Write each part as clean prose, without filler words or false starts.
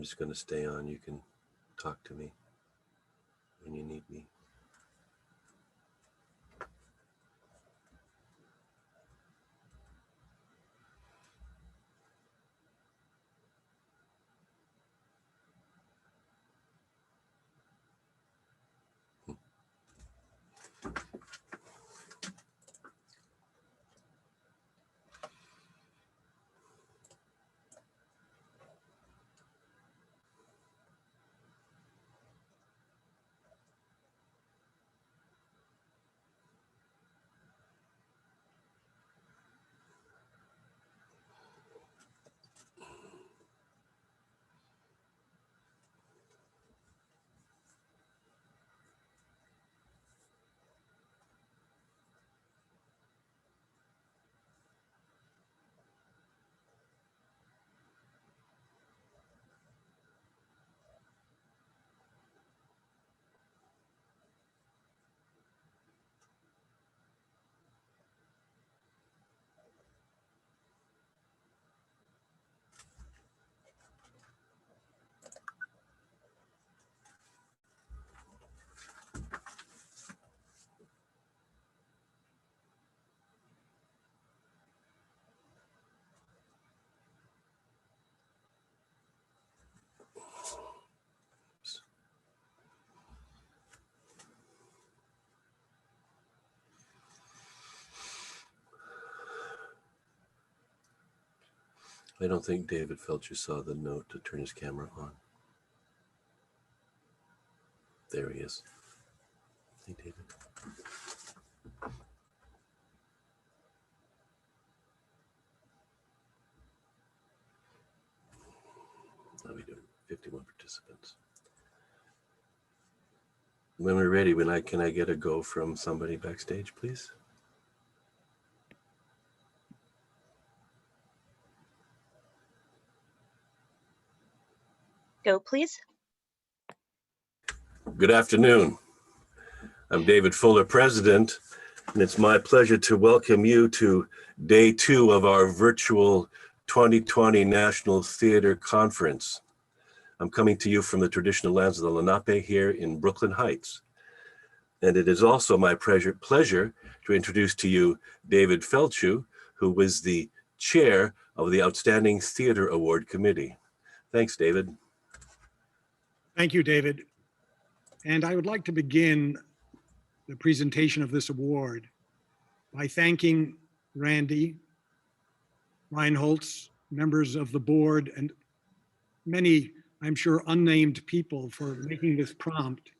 just going to stay on. You can talk to me when you need me. I don't think David Felcher saw the note to turn his camera on. There he is. Hey, David. How are we doing? 51 participants. When we're ready, can I get a go from somebody backstage, please? Go, please. Good afternoon. I'm David Fuller, President, and it's my pleasure to welcome you to day 2 of our virtual 2020 National Theater Conference. I'm coming to you from the traditional lands of the Lenape here in Brooklyn Heights. And it is also my pleasure to introduce to you David Felcher, who was the chair of the Outstanding Theater Award Committee. Thanks, David. Thank you, David. And I would like to begin the presentation of this award by thanking Randy Reinholz, members of the board, and many, I'm sure, unnamed people for making this prompt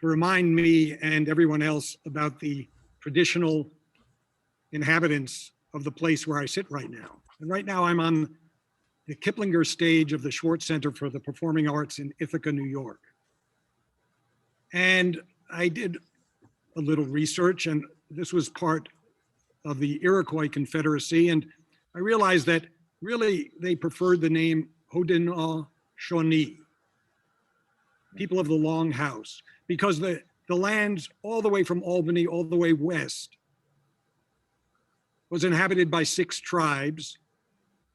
to remind me and everyone else about the traditional inhabitants of the place where I sit right now. And right now I'm on the Kiplinger stage of the Schwartz Center for the Performing Arts in Ithaca, New York. And I did a little research, and this was part of the Iroquois Confederacy, and I realized that really they preferred the name Haudenosaunee, people of the Long House, because the lands all the way from Albany all the way west was inhabited by 6 tribes: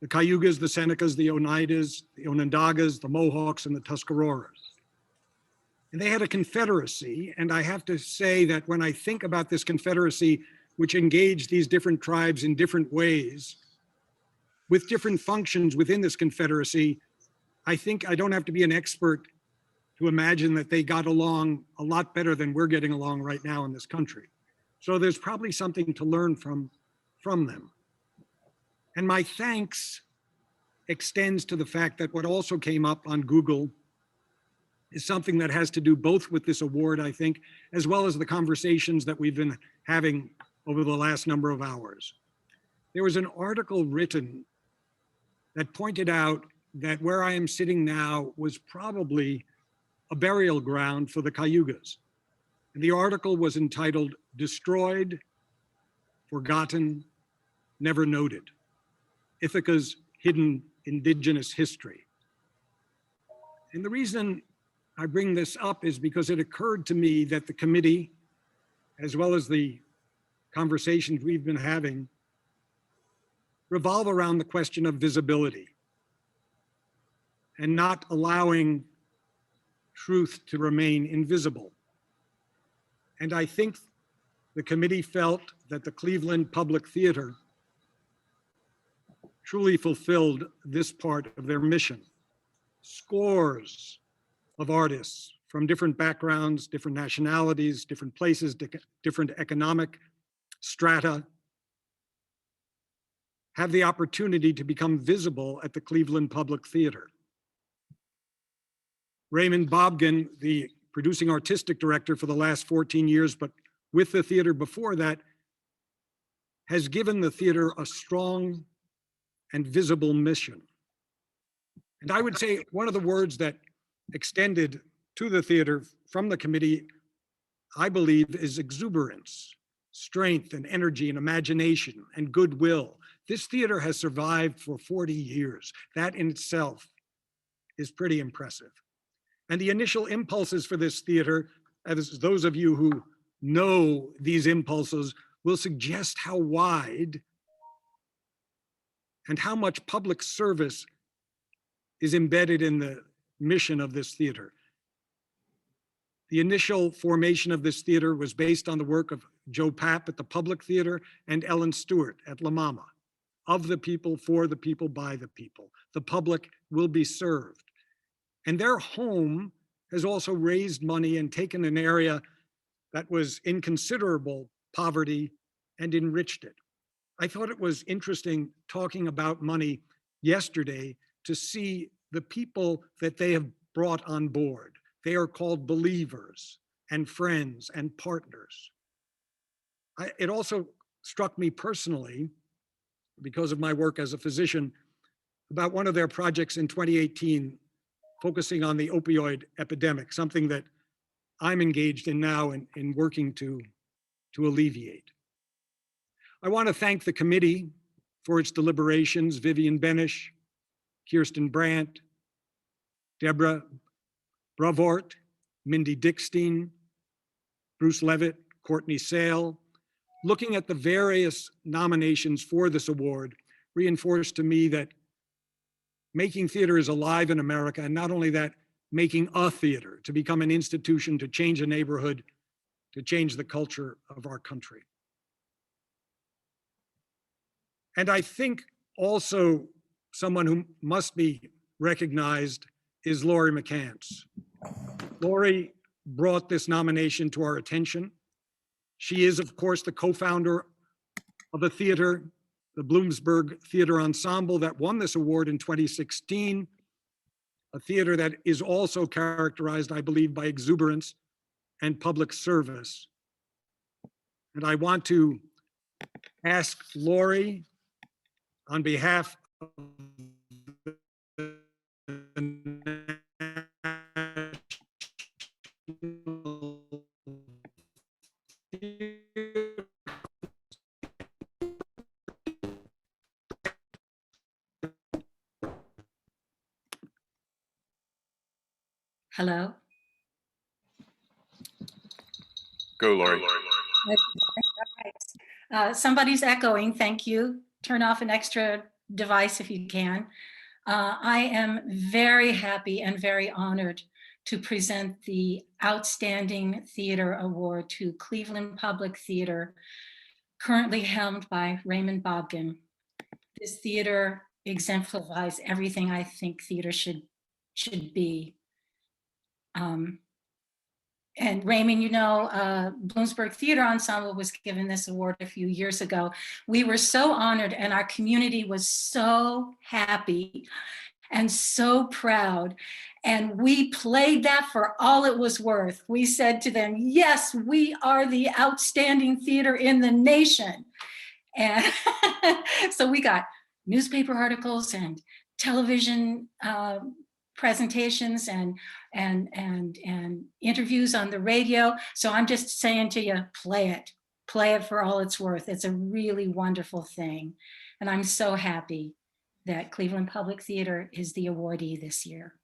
the Cayugas, the Senecas, the Oneidas, the Onondagas, the Mohawks, and the Tuscaroras. And they had a confederacy, and I have to say that when I think about this confederacy, which engaged these different tribes in different ways, with different functions within this confederacy, I think I don't have to be an expert to imagine that they got along a lot better than we're getting along right now in this country. So there's probably something to learn from them. And my thanks extends to the fact that what also came up on Google is something that has to do both with this award, I think, as well as the conversations that we've been having over the last number of hours. There was an article written that pointed out that where I am sitting now was probably a burial ground for the Cayugas. And the article was entitled, "Destroyed, Forgotten, Never Noted: Ithaca's Hidden Indigenous History." And the reason I bring this up is because it occurred to me that the committee, as well as the conversations we've been having, revolve around the question of visibility. and not allowing truth to remain invisible. And I think the committee felt that the Cleveland Public Theater truly fulfilled this part of their mission. Scores of artists from different backgrounds, different nationalities, different places, different economic strata have the opportunity to become visible at the Cleveland Public Theater. Raymond Bobgen, the producing artistic director for the last 14 years, but with the theater before that, has given the theater a strong and visible mission. And I would say one of the words that extended to the theater from the committee, I believe, is exuberance, strength and energy and imagination and goodwill. This theater has survived for 40 years. That in itself is pretty impressive. And the initial impulses for this theater, as those of you who know these impulses, will suggest how wide and how much public service is embedded in the mission of this theater. The initial formation of this theater was based on the work of Joe Papp at the Public Theater and Ellen Stewart at La Mama. Of the people, for the people, by the people. The public will be served. And their home has also raised money and taken an area that was in considerable poverty and enriched it. I thought it was interesting talking about money yesterday to see the people that they have brought on board. They are called believers and friends and partners. It also struck me personally, because of my work as a physician, about one of their projects in 2018, focusing on the opioid epidemic, something that I'm engaged in now in working to alleviate. I want to thank the committee for its deliberations, Vivian Benish, Kirsten Brandt, Deborah Bravort, Mindy Dickstein, Bruce Levitt, Courtney Sale. Looking at the various nominations for this award reinforced to me that making theater is alive in America, and not only that, making a theater to become an institution to change a neighborhood, to change the culture of our country. And I think also someone who must be recognized is Laurie McCants. Laurie brought this nomination to our attention. She is, of course, the co-founder of a theater, the Bloomsburg Theater Ensemble, that won this award in 2016, a theater that is also characterized, I believe, by exuberance and public service. And I want to ask Laurie, on behalf of the Hello. Go, Laurie. Somebody's echoing. Thank you. Turn off an extra device if you can. I am very happy and very honored to present the Outstanding Theater Award to Cleveland Public Theater, currently helmed by Raymond Bobgen. This theater exemplifies everything I think theater should be. And Raymond, you know, Bloomsburg Theater Ensemble was given this award a few years ago. We were so honored, and our community was so happy and so proud. And we played that for all it was worth. We said to them, yes, we are the outstanding theater in the nation. And so we got newspaper articles and television presentations and interviews on the radio. So I'm just saying to you, play it for all it's worth. It's a really wonderful thing. And I'm so happy that Cleveland Public Theater is the awardee this year.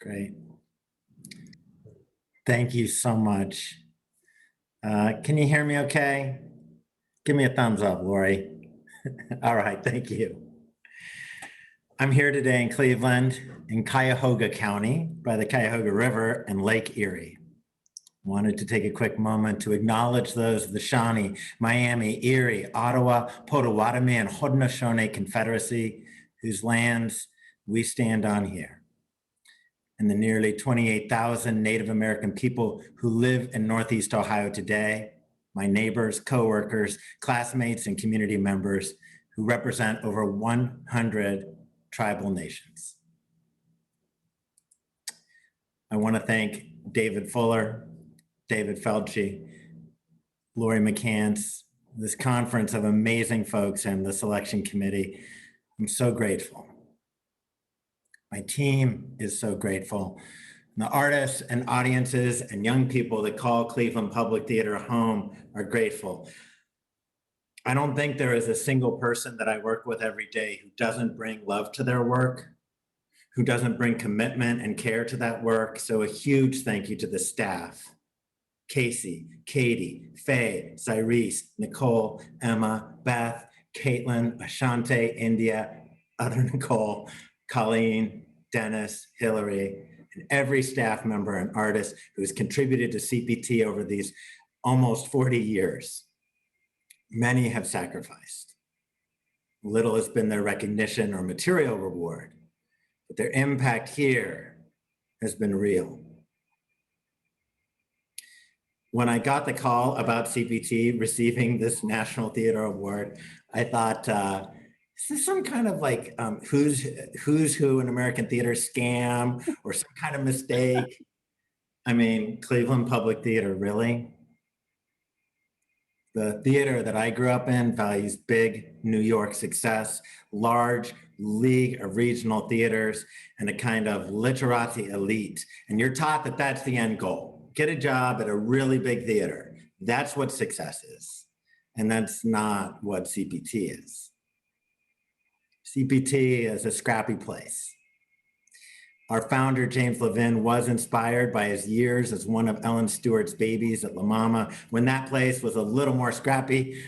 Great. Thank you so much. Can you hear me okay? Give me a thumbs up, Lori. All right, thank you. I'm here today in Cleveland, in Cuyahoga County, by the Cuyahoga River and Lake Erie. Wanted to take a quick moment to acknowledge those of the Shawnee, Miami, Erie, Ottawa, Potawatomi, and Haudenosaunee Confederacy, whose lands we stand on here, and the nearly 28,000 Native American people who live in Northeast Ohio today, my neighbors, coworkers, classmates, and community members who represent over 100 tribal nations. I want to thank David Fuller, David Felci, Lori McCants, this conference of amazing folks and the selection committee. I'm so grateful. My team is so grateful. And the artists and audiences and young people that call Cleveland Public Theater home are grateful. I don't think there is a single person that I work with every day who doesn't bring love to their work, who doesn't bring commitment and care to that work. So a huge thank you to the staff. Casey, Katie, Faye, Cyrese, Nicole, Emma, Beth, Caitlin, Ashante, India, other Nicole, Colleen, Dennis, Hillary, and every staff member and artist who has contributed to CPT over these almost 40 years. Many have sacrificed. Little has been their recognition or material reward, but their impact here has been real. When I got the call about CPT receiving this National Theater Award, I thought, is this some kind of like who's who in American theater scam or some kind of mistake? I mean, Cleveland Public Theater, really? The theater that I grew up in values big New York success, large league of regional theaters, and a kind of literati elite. And you're taught that that's the end goal. Get a job at a really big theater. That's what success is. And that's not what CPT is. CPT is a scrappy place. Our founder, James Levin, was inspired by his years as one of Ellen Stewart's babies at La Mama, when that place was a little more scrappy.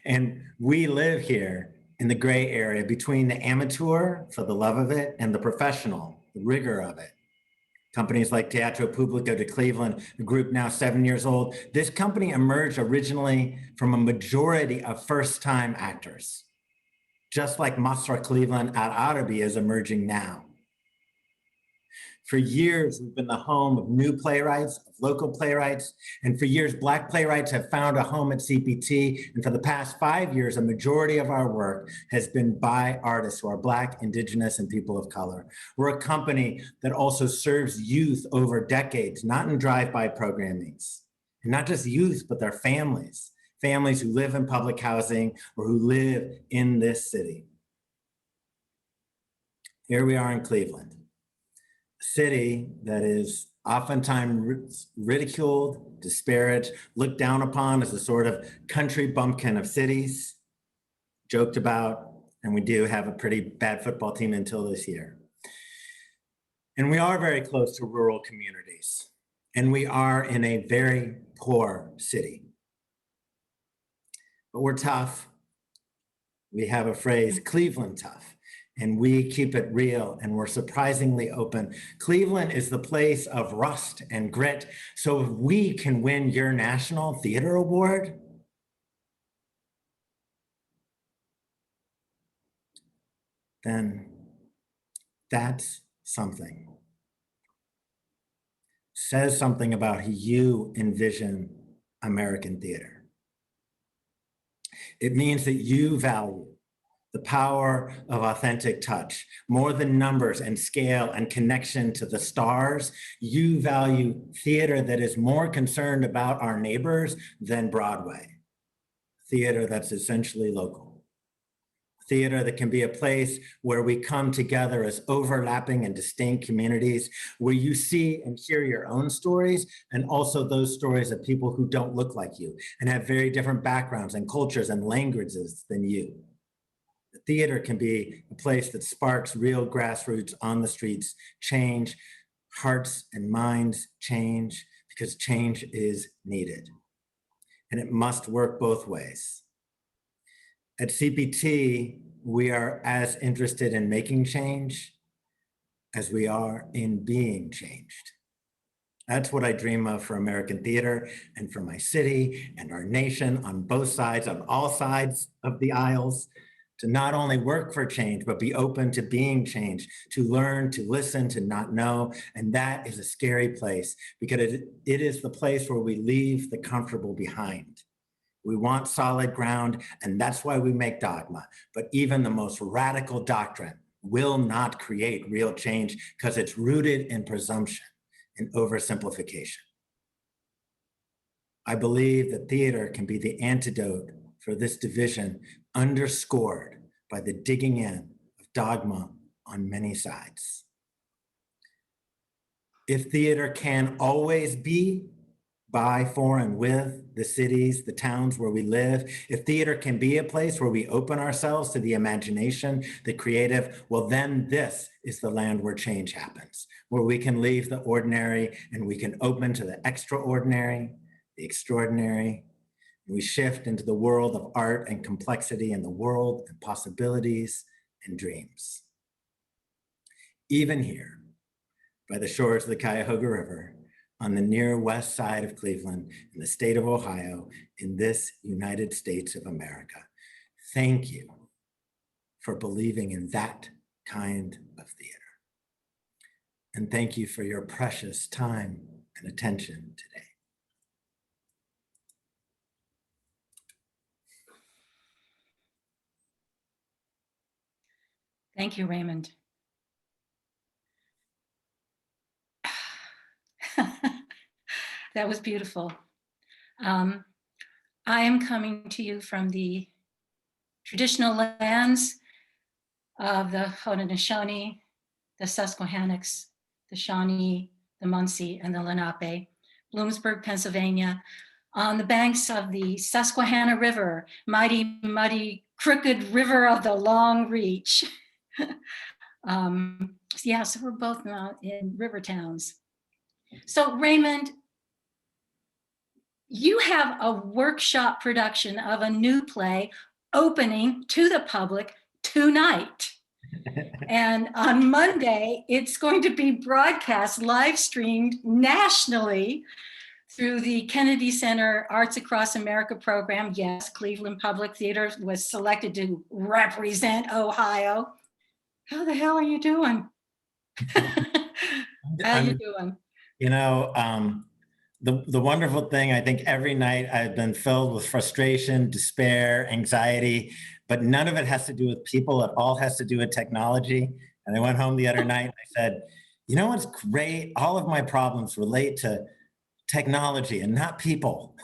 And we live here in the gray area between the amateur, for the love of it, and the professional, the rigor of it. Companies like Teatro Público de Cleveland, a group now 7 years old. This company emerged originally from a majority of first-time actors, just like Mostra Cleveland at Arabi is emerging now. For years, we've been the home of new playwrights, of local playwrights, and for years, Black playwrights have found a home at CPT, and for the past 5 years, a majority of our work has been by artists who are Black, Indigenous, and people of color. We're a company that also serves youth over decades, not in drive-by programmings, and not just youth, but their families, families who live in public housing or who live in this city. Here we are in Cleveland, city that is oftentimes ridiculed, disparaged, looked down upon as a sort of country bumpkin of cities, joked about, and we do have a pretty bad football team until this year. And we are very close to rural communities, and we are in a very poor city. But we're tough. We have a phrase, Cleveland tough. And we keep it real, and we're surprisingly open. Cleveland is the place of rust and grit. So if we can win your National Theater Award, then that's something. Says something about how you envision American theater. It means that you value the power of authentic touch, more than numbers and scale and connection to the stars. You value theater that is more concerned about our neighbors than Broadway. Theater that's essentially local. Theater that can be a place where we come together as overlapping and distinct communities, where you see and hear your own stories, and also those stories of people who don't look like you and have very different backgrounds and cultures and languages than you. The theater can be a place that sparks real grassroots on the streets change, hearts and minds change, because change is needed. and it must work both ways. At CPT, we are as interested in making change as we are in being changed. That's what I dream of for American theater and for my city and our nation on both sides, on all sides of the aisles, to not only work for change, but be open to being changed, to learn, to listen, to not know. And that is a scary place because it is the place where we leave the comfortable behind. We want solid ground, and that's why we make dogma. But even the most radical doctrine will not create real change because it's rooted in presumption and oversimplification. I believe that theater can be the antidote for this division, underscored by the digging in of dogma on many sides. If theater can always be by, for, and with the cities, the towns where we live, if theater can be a place where we open ourselves to the imagination, the creative, well, then this is the land where change happens, where we can leave the ordinary and we can open to the extraordinary, the extraordinary. We shift into the world of art and complexity and the world and possibilities and dreams. Even here, by the shores of the Cuyahoga River, on the near west side of Cleveland, in the state of Ohio, in this United States of America. Thank you for believing in that kind of theater. And thank you for your precious time and attention today. Thank you, Raymond. That was beautiful. I am coming to you from the traditional lands of the Haudenosaunee, the Susquehannocks, the Shawnee, the Munsee, and the Lenape, Bloomsburg, Pennsylvania, on the banks of the Susquehanna River, mighty, muddy, crooked river of the long reach. Yeah, so we're both now in river towns. So Raymond, you have a workshop production of a new play opening to the public tonight. And on Monday, it's going to be broadcast, live streamed nationally through the Kennedy Center Arts Across America program. Yes, Cleveland Public Theater was selected to represent Ohio. How the hell are you doing? How are you doing? You know, the wonderful thing, I think every night I've been filled with frustration, despair, anxiety, but none of it has to do with people. It all has to do with technology. And I went home the other night and I said, you know what's great? All of my problems relate to technology and not people.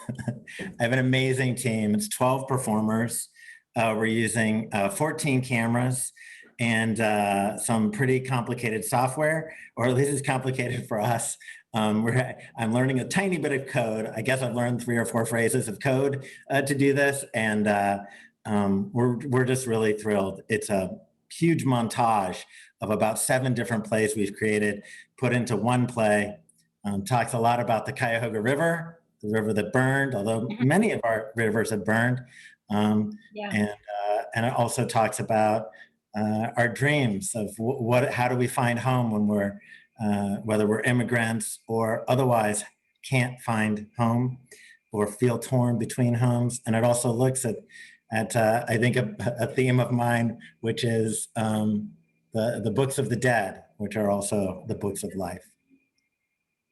I have an amazing team. It's 12 performers. We're using 14 cameras and some pretty complicated software, or at least it's complicated for us. I'm learning a tiny bit of code. I guess I've learned 3 or 4 phrases of code to do this, and we're just really thrilled. It's a huge montage of about 7 different plays we've created, put into one play. Talks a lot about the Cuyahoga River, the river that burned, although many of our rivers have burned. And it also talks about our dreams of how do we find home when we're whether we're immigrants or otherwise can't find home or feel torn between homes. And it also looks at I think a theme of mine, which is the books of the dead, which are also the books of life.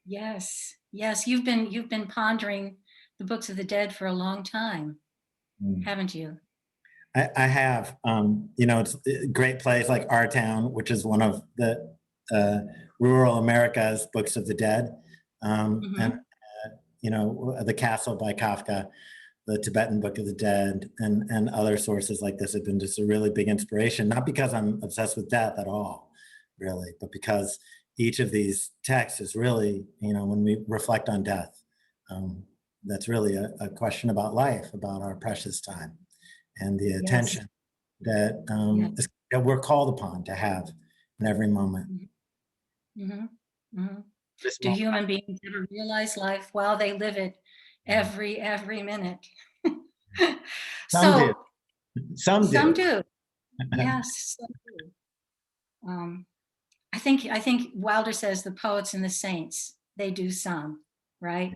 Yes, yes, you've been pondering the books of the dead for a long time, haven't you? I have. You know, it's a great place like Our Town, which is one of the rural America's books of the dead, and you know, The Castle by Kafka, the Tibetan Book of the Dead, and other sources like this have been just a really big inspiration. Not because I'm obsessed with death at all, really, but because each of these texts is really, you know, when we reflect on death, that's really a question about life, about our precious time, and the attention that that we're called upon to have in every moment. Do human beings ever realize life while they live it every minute. Some So do. Some some do. do. Yes, some do. I think Wilder says the poets and the saints, they do some, right?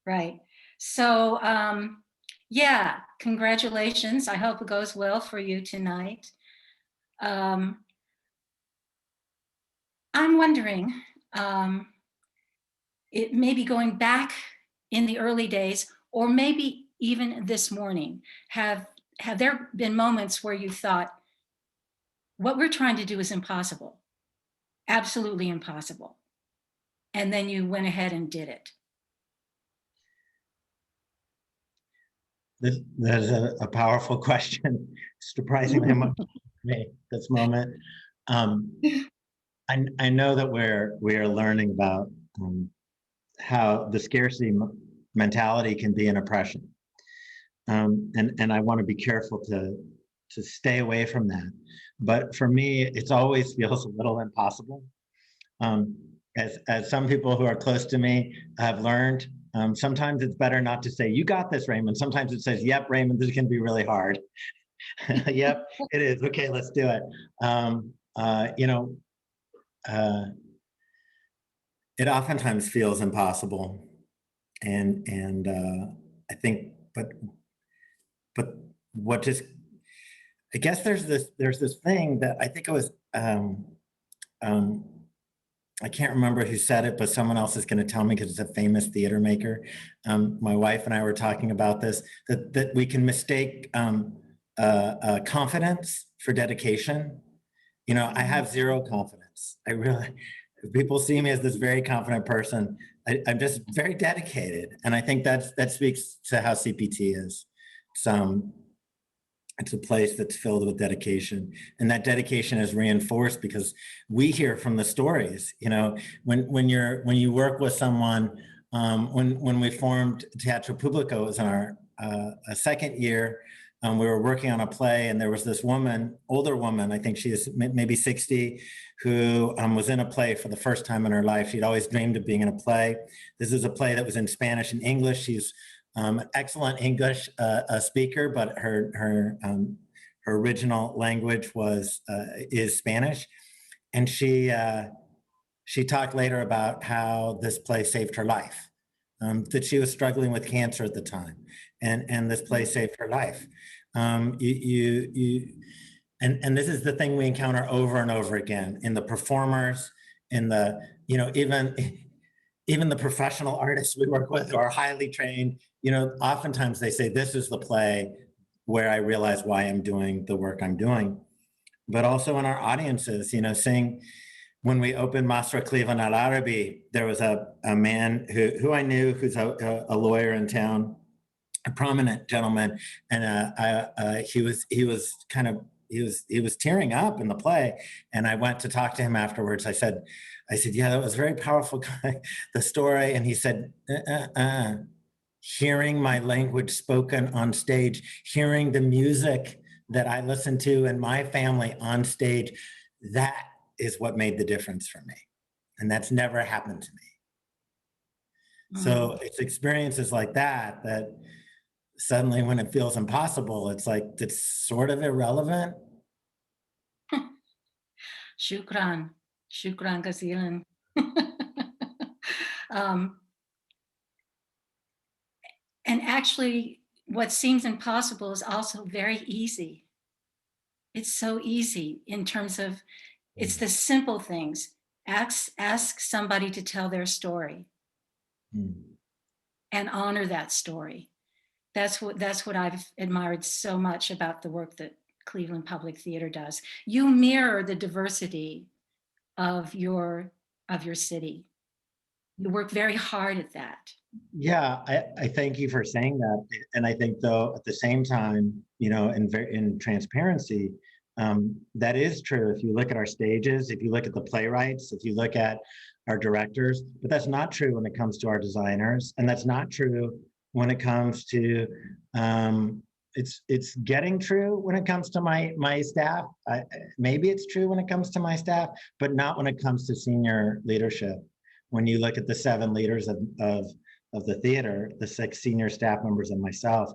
Right. So yeah, congratulations. I hope it goes well for you tonight. I'm wondering, it may be going back in the early days, or maybe even this morning, have there been moments where you thought, what we're trying to do is impossible, absolutely impossible, and then you went ahead and did it? That is a powerful question, surprisingly much for me this moment. I know that we are learning about how the scarcity mentality can be an oppression, and I want to be careful to stay away from that. But for me, it always feels a little impossible. As some people who are close to me have learned, sometimes it's better not to say, "You got this, Raymond." Sometimes it says, "Yep, Raymond, this is going to be really hard." Yep, it is. Okay, let's do it. It oftentimes feels impossible, and I think, but what just, I guess there's this thing that I think it was, I can't remember who said it, but someone else is going to tell me because it's a famous theater maker. My wife and I were talking about this, that we can mistake confidence for dedication. I have zero confidence. I really, people see me as this very confident person. I'm just very dedicated. And I think that speaks to how CPT is. It's a place that's filled with dedication, and that dedication is reinforced because we hear from the stories. When you work with someone, when we formed Teatro Público, it was in our second year. We were working on a play, and there was this woman, older woman, I think she is maybe 60, who was in a play for the first time in her life. She'd always dreamed of being in a play. This is a play that was in Spanish and English. She's an excellent English speaker, but her original language is Spanish. And she talked later about how this play saved her life, that she was struggling with cancer at the time, and this play saved her life. And this is the thing we encounter over and over again in the performers, in the even the professional artists we work with who are highly trained. Oftentimes they say, this is the play where I realize why I'm doing the work I'm doing. But also in our audiences, seeing, when we opened Masra Cleveland Al Arabi, there was a man who I knew, who's a lawyer in town, a prominent gentleman, and he was tearing up in the play. And I went to talk to him afterwards. I said, yeah, that was very powerful, the story. And he said, hearing my language spoken on stage, hearing the music that I listened to in my family on stage, that is what made the difference for me. And that's never happened to me. So it's experiences like that suddenly, when it feels impossible, it's like, it's sort of irrelevant. Shukran Gazilan. And actually, what seems impossible is also very easy. It's so easy in terms of, it's the simple things. Ask somebody to tell their story and honor that story. That's what I've admired so much about the work that Cleveland Public Theater does. You mirror the diversity of your city. You work very hard at that. Yeah, I thank you for saying that. And I think, though, at the same time, in transparency, that is true. If you look at our stages, if you look at the playwrights, if you look at our directors, but that's not true when it comes to our designers, and that's not true when it comes to, it's getting true when it comes to my staff. Maybe it's true when it comes to my staff, but not when it comes to senior leadership. When you look at the 7 leaders of of the theater, the 6 senior staff members and myself,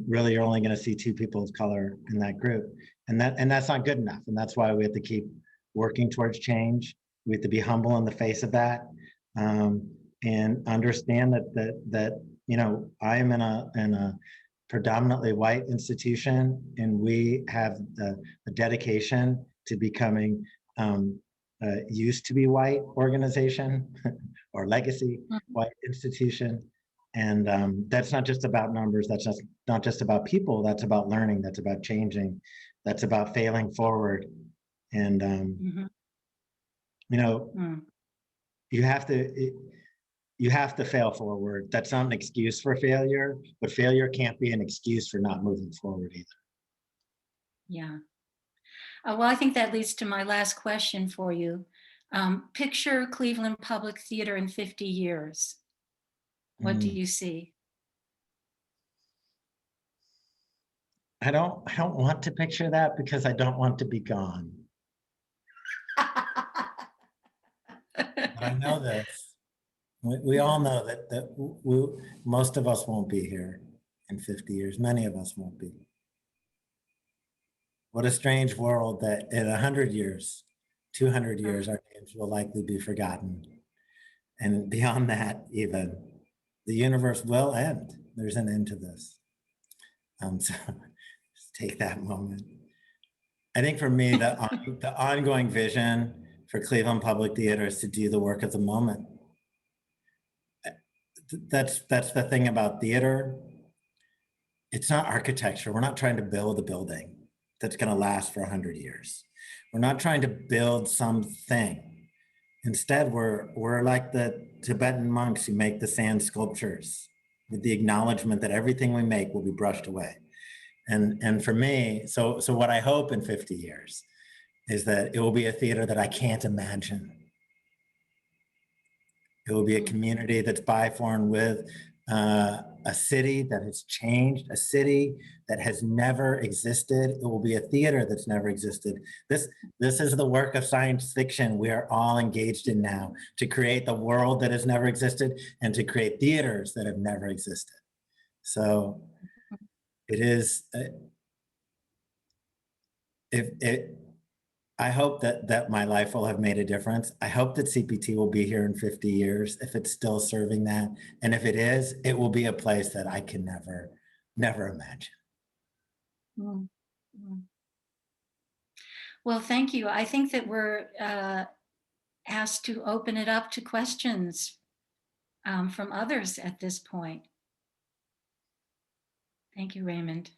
really you're only going to see 2 people of color in that group. And that's not good enough. And that's why we have to keep working towards change. We have to be humble in the face of that, and understand that you know, I am in a predominantly white institution, and we have the dedication to becoming used to be white organization or legacy white institution. And that's not just about numbers. That's just not just about people. That's about learning. That's about changing. That's about failing forward. And you know, you have to fail forward. That's not an excuse for failure, but failure can't be an excuse for not moving forward either. Yeah. Well, I think that leads to my last question for you. Picture Cleveland Public Theater in 50 years. What do you see? I don't want to picture that because I don't want to be gone. But I know this. We all know that most of us won't be here in 50 years. Many of us won't be. What a strange world that in 100 years, 200 years, our names will likely be forgotten. And beyond that, even, the universe will end. There's an end to this. So just take that moment. I think for me, the ongoing vision for Cleveland Public Theater is to do the work of the moment. That's the thing about theater. It's not architecture. We're not trying to build a building that's going to last for 100 years. We're not trying to build something. Instead, we're like the Tibetan monks who make the sand sculptures with the acknowledgement that everything we make will be brushed away. And for me, so what I hope in 50 years is that it will be a theater that I can't imagine. It will be a community that's by, for, and with a city that has changed, a city that has never existed. It will be a theater that's never existed. This is the work of science fiction we are all engaged in now, to create the world that has never existed and to create theaters that have never existed. So it is, I hope that my life will have made a difference. I hope that CPT will be here in 50 years, if it's still serving that. And if it is, it will be a place that I can never imagine. Well, thank you. I think that we're asked to open it up to questions from others at this point. Thank you, Raymond.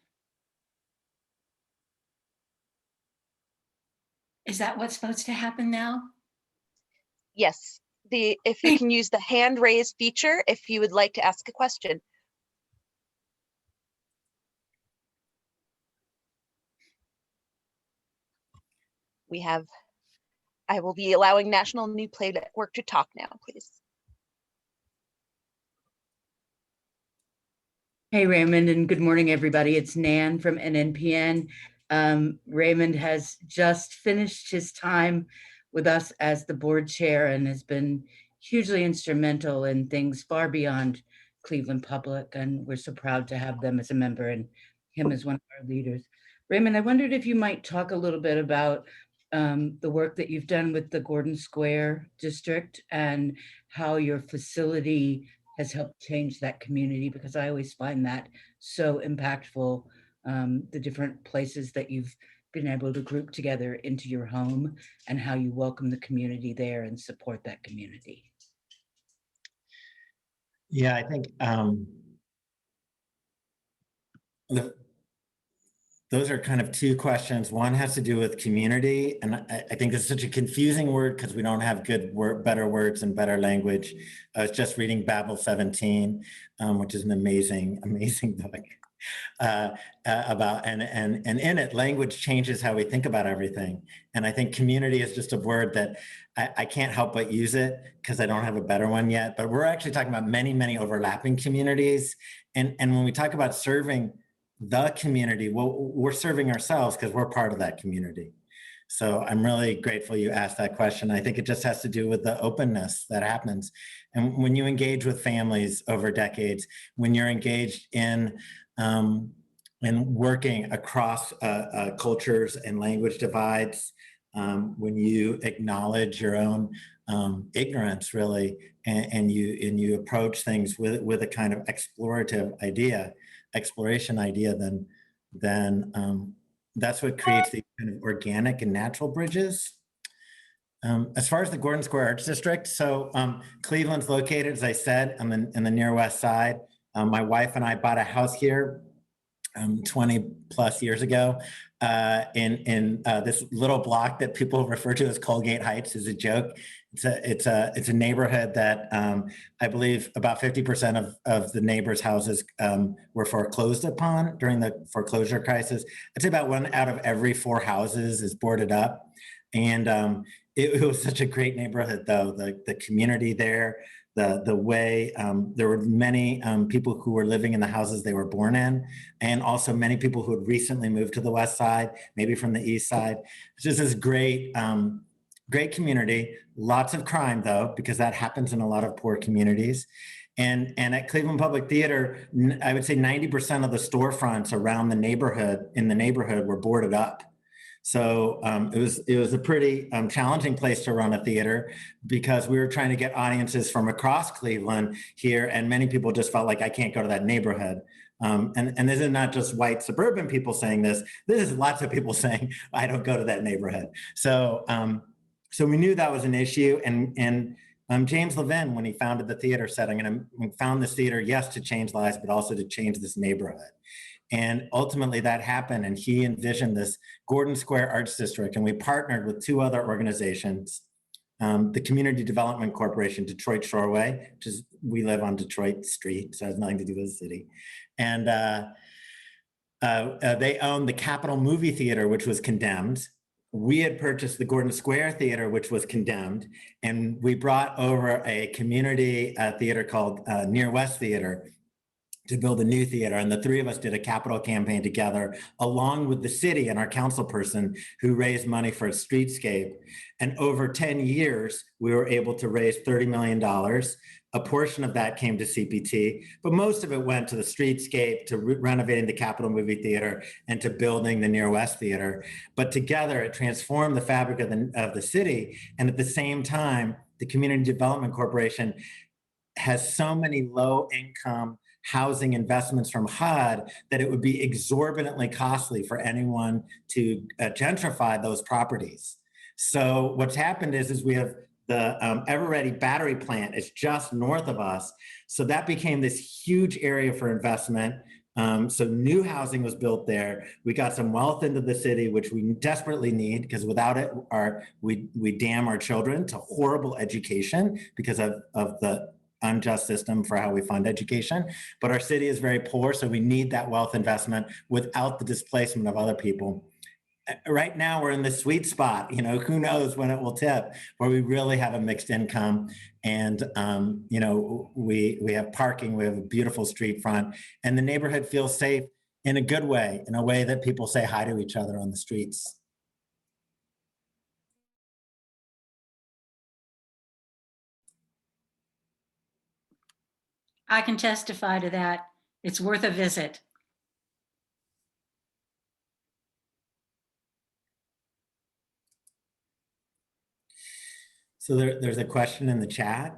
Is that what's supposed to happen now? Yes, if you can use the hand raise feature if you would like to ask a question. I will be allowing National New Play Network to talk now, please. Hey, Raymond, and good morning, everybody. It's Nan from NNPN. Raymond has just finished his time with us as the board chair and has been hugely instrumental in things far beyond Cleveland Public, and we're so proud to have them as a member and him as one of our leaders. Raymond, I wondered if you might talk a little bit about the work that you've done with the Gordon Square District and how your facility has helped change that community, because I always find that so impactful, the different places that you've been able to group together into your home and how you welcome the community there and support that community. Yeah, I think those are kind of two questions. One has to do with community. And I think it's such a confusing word because we don't have better words and better language. I was just reading Babel 17, which is an amazing book about, and in it, language changes how we think about everything. And I think community is just a word that I can't help but use it because I don't have a better one yet. But we're actually talking about many, many overlapping communities. And when we talk about serving the community, well, we're serving ourselves because we're part of that community. So I'm really grateful you asked that question. I think it just has to do with the openness that happens. And when you engage with families over decades, when you're engaged in working across cultures and language divides, when you acknowledge your own ignorance, really, and you approach things with a kind of exploration idea, then that's what creates these kind of organic and natural bridges. As far as the Gordon Square Arts District, so Cleveland's located, as I said, in the near west side. My wife and I bought a house here 20 plus years ago in this little block that people refer to as Colgate Heights as a joke. It's a neighborhood that I believe about 50% of the neighbors' houses were foreclosed upon during the foreclosure crisis. I'd say about 1 out of every 4 houses is boarded up. And it was such a great neighborhood, though. The community there, the way there were many people who were living in the houses they were born in, and also many people who had recently moved to the west side, maybe from the east side. It's just this great community. Lots of crime, though, because that happens in a lot of poor communities. And at Cleveland Public Theater, I would say 90% of the storefronts around the neighborhood were boarded up. So it was a pretty challenging place to run a theater, because we were trying to get audiences from across Cleveland here, and many people just felt like, I can't go to that neighborhood. And this is not just white suburban people saying this. This is lots of people saying, I don't go to that neighborhood. So so we knew that was an issue. And James Levin, when he founded the theater, said, I'm going to found this theater, yes, to change lives, but also to change this neighborhood. And ultimately that happened, and he envisioned this Gordon Square Arts District, and we partnered with 2 other organizations, the Community Development Corporation, Detroit Shoreway, which is, we live on Detroit Street, so it has nothing to do with the city. And they own the Capitol Movie Theater, which was condemned. We had purchased the Gordon Square Theater, which was condemned, and we brought over a community theater called Near West Theater to build a new theater. And the 3 of us did a capital campaign together, along with the city and our council person, who raised money for a streetscape. And over 10 years, we were able to raise $30 million. A portion of that came to CPT, but most of it went to the streetscape, to renovating the Capitol Movie Theater, and to building the Near West Theater. But together, it transformed the fabric of the city. And at the same time, the Community Development Corporation has so many low-income housing investments from HUD that it would be exorbitantly costly for anyone to gentrify those properties. So what's happened is we have the Eveready battery plant is just north of us. So that became this huge area for investment. So new housing was built there. We got some wealth into the city, which we desperately need, because without it, we damn our children to horrible education because of the unjust system for how we fund education. But our city is very poor, so we need that wealth investment without the displacement of other people. Right now, we're in the sweet spot, who knows when it will tip, where we really have a mixed income. And, we have parking, we have a beautiful street front, and the neighborhood feels safe in a good way, in a way that people say hi to each other on the streets. I can testify to that. It's worth a visit. So there's a question in the chat.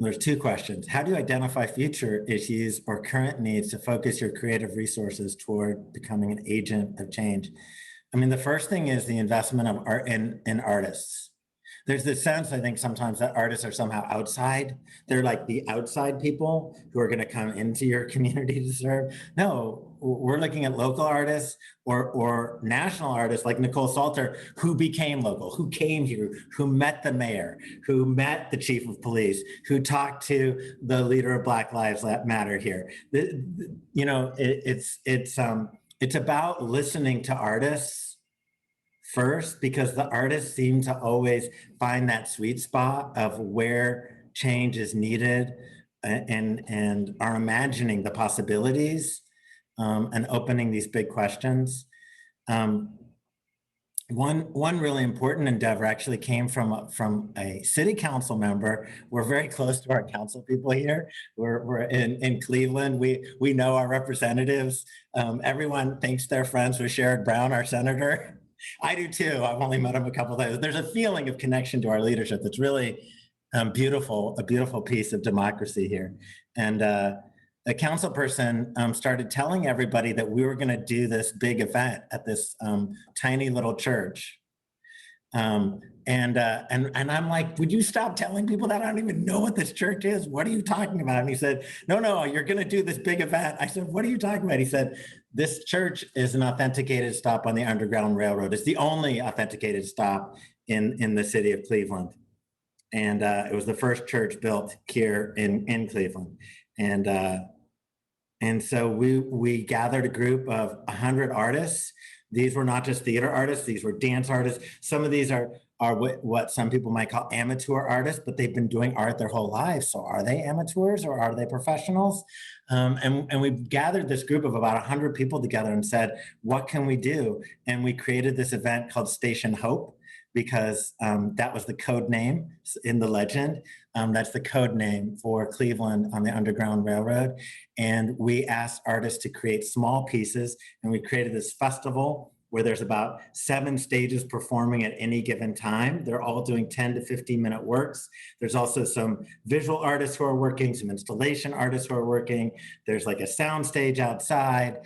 There's 2 questions. How do you identify future issues or current needs to focus your creative resources toward becoming an agent of change? I mean, the first thing is the investment of art in artists. There's this sense, I think, sometimes that artists are somehow outside. They're like the outside people who are going to come into your community to serve. No, we're looking at local artists or national artists like Nicole Salter, who became local, who came here, who met the mayor, who met the chief of police, who talked to the leader of Black Lives Matter here. It's about listening to artists first, because the artists seem to always find that sweet spot of where change is needed and are imagining the possibilities. and opening these big questions. One really important endeavor actually came from a city council member. We're very close to our council people here. We're in Cleveland. We know our representatives. Everyone thinks they're friends with Sherrod Brown, our senator. I do too. I've only met him a couple of times. There's a feeling of connection to our leadership that's really beautiful, a beautiful piece of democracy here. And the council person started telling everybody that we were going to do this big event at this tiny little church. And I'm like, would you stop telling people that? I don't even know what this church is. What are you talking about? And he said, no, you're going to do this big event. I said, what are you talking about? He said, this church is an authenticated stop on the Underground Railroad. It's the only authenticated stop in the city of Cleveland. And it was the first church built here in Cleveland. And so we gathered a group of 100 artists. These were not just theater artists, these were dance artists. Some of these are what some people might call amateur artists, but they've been doing art their whole lives. So are they amateurs or are they professionals? And we gathered this group of about 100 people together and said, what can we do? And we created this event called Station Hope, because that was the code name in the legend. That's the code name for Cleveland on the Underground Railroad. And we asked artists to create small pieces, and we created this festival where there's about 7 stages performing at any given time. They're all doing 10 to 15 minute works. There's also some visual artists who are working, some installation artists who are working. There's like a sound stage outside.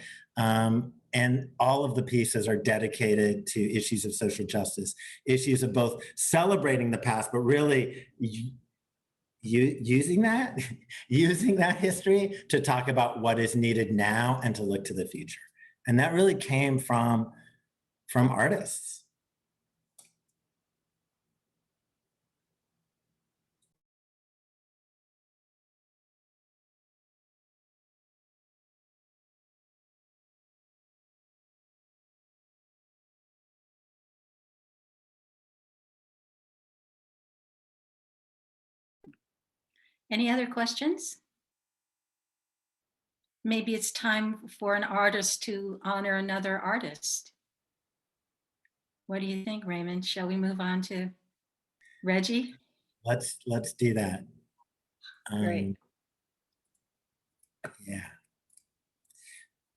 And all of the pieces are dedicated to issues of social justice, issues of both celebrating the past, but really using that history to talk about what is needed now and to look to the future. And that really came from artists. Any other questions? Maybe it's time for an artist to honor another artist. What do you think, Raymond? Shall we move on to Reggie? Let's do that. Great. Yeah.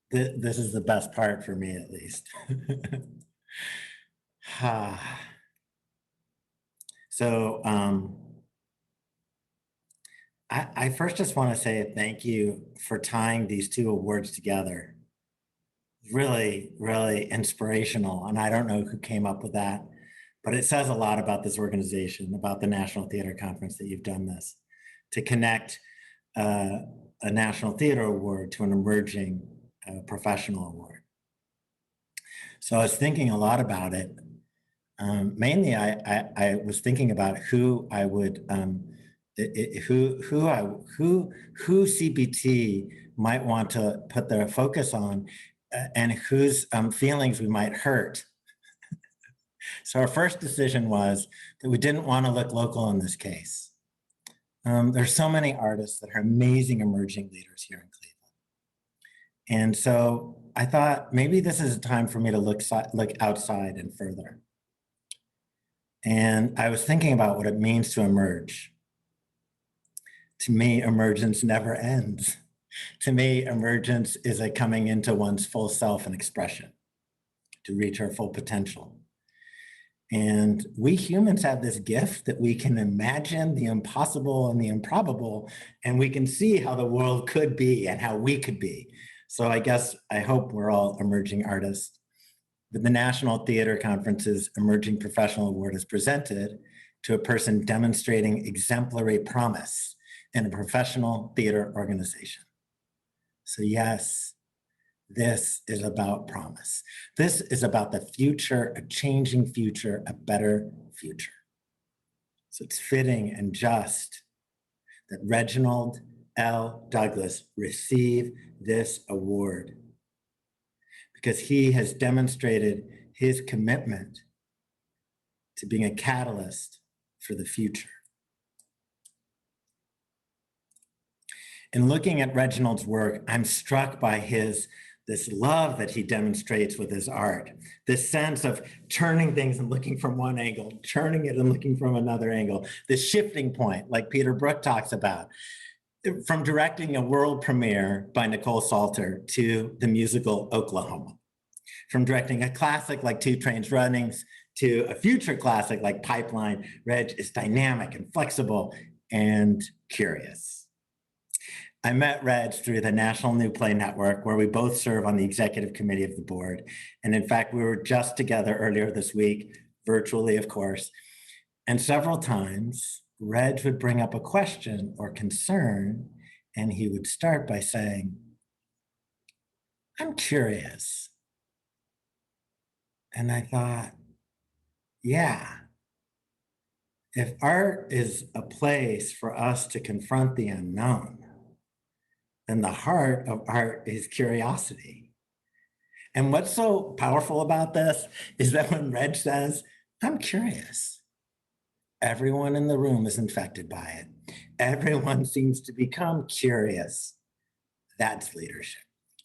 This is the best part for me, at least. So I first just want to say thank you for tying these 2 awards together. Really, really inspirational. And I don't know who came up with that, but it says a lot about this organization, about the National Theater Conference, that you've done this to connect a National Theater Award to an emerging professional award. So I was thinking a lot about it. Mainly, I was thinking about who I would, who CPT might want to put their focus on, and whose feelings we might hurt. So our first decision was that we didn't want to look local in this case. There's so many artists that are amazing emerging leaders here in Cleveland. And so I thought maybe this is a time for me to look outside and further. And I was thinking about what it means to emerge. To me, emergence never ends. To me, emergence is a coming into one's full self and expression to reach our full potential. And we humans have this gift that we can imagine the impossible and the improbable, and we can see how the world could be and how we could be. So I hope we're all emerging artists. But the National Theater Conference's Emerging Professional Award is presented to a person demonstrating exemplary promise in a professional theater organization. So yes, this is about promise. This is about the future, a changing future, a better future. So it's fitting and just that Reginald L. Douglas receive this award, because he has demonstrated his commitment to being a catalyst for the future. In looking at Reginald's work, I'm struck by his this love that he demonstrates with his art, this sense of turning things and looking from one angle, turning it and looking from another angle, this shifting point like Peter Brook talks about, from directing a world premiere by Nicole Salter to the musical Oklahoma, from directing a classic like Two Trains Runnings to a future classic like Pipeline. Reg is dynamic and flexible and curious. I met Reg through the National New Play Network, where we both serve on the executive committee of the board. And in fact, we were just together earlier this week, virtually, of course. And several times, Reg would bring up a question or concern, and he would start by saying, I'm curious. And I thought, yeah, if art is a place for us to confront the unknown, then the heart of art is curiosity. And what's so powerful about this is that when Reg says, I'm curious, everyone in the room is infected by it. Everyone seems to become curious. That's leadership.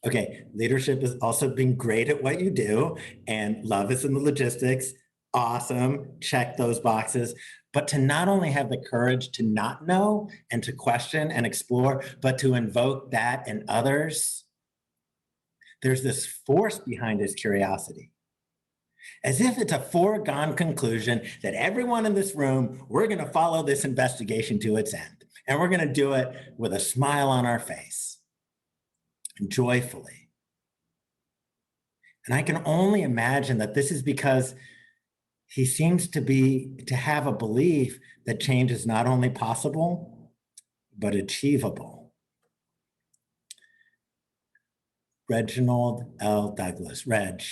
Okay, leadership is also being great at what you do, and love is in the logistics. Awesome, check those boxes. But to not only have the courage to not know and to question and explore, but to invoke that in others, there's this force behind his curiosity. As if it's a foregone conclusion that everyone in this room, we're going to follow this investigation to its end. And we're going to do it with a smile on our face, joyfully. And I can only imagine that this is because he seems to have a belief that change is not only possible, but achievable. Reginald L. Douglas, Reg,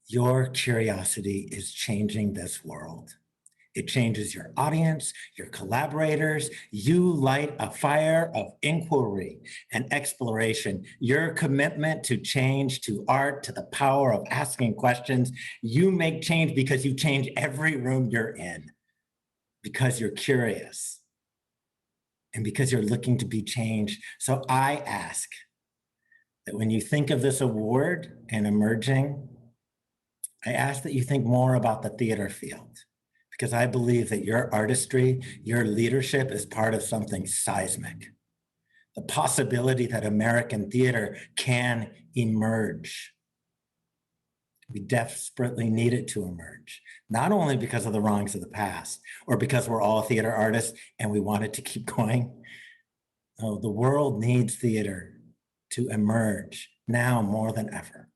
your curiosity is changing this world. It changes your audience, your collaborators. You light a fire of inquiry and exploration. Your commitment to change, to art, to the power of asking questions. You make change because you change every room you're in, because you're curious and because you're looking to be changed. So I ask that when you think of this award and emerging, I ask that you think more about the theater field, because I believe that your artistry, your leadership is part of something seismic. The possibility that American theater can emerge. We desperately need it to emerge, not only because of the wrongs of the past or because we're all theater artists and we want it to keep going. No, the world needs theater to emerge now more than ever.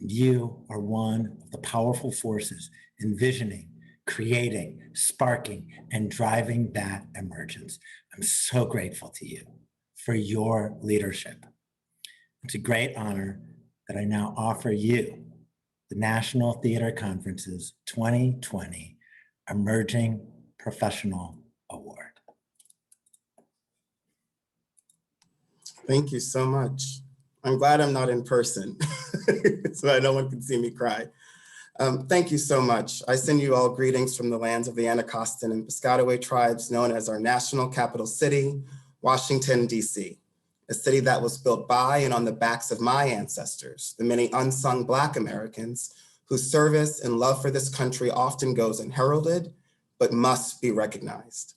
You are one of the powerful forces envisioning, creating, sparking, and driving that emergence. I'm so grateful to you for your leadership. It's a great honor that I now offer you the National Theater Conference's 2020 Emerging Professional Award. Thank you so much. I'm glad I'm not in person so that no one can see me cry. Thank you so much. I send you all greetings from the lands of the Anacostan and Piscataway tribes, known as our national capital city, Washington, D.C., a city that was built by and on the backs of my ancestors, the many unsung Black Americans whose service and love for this country often goes unheralded, but must be recognized.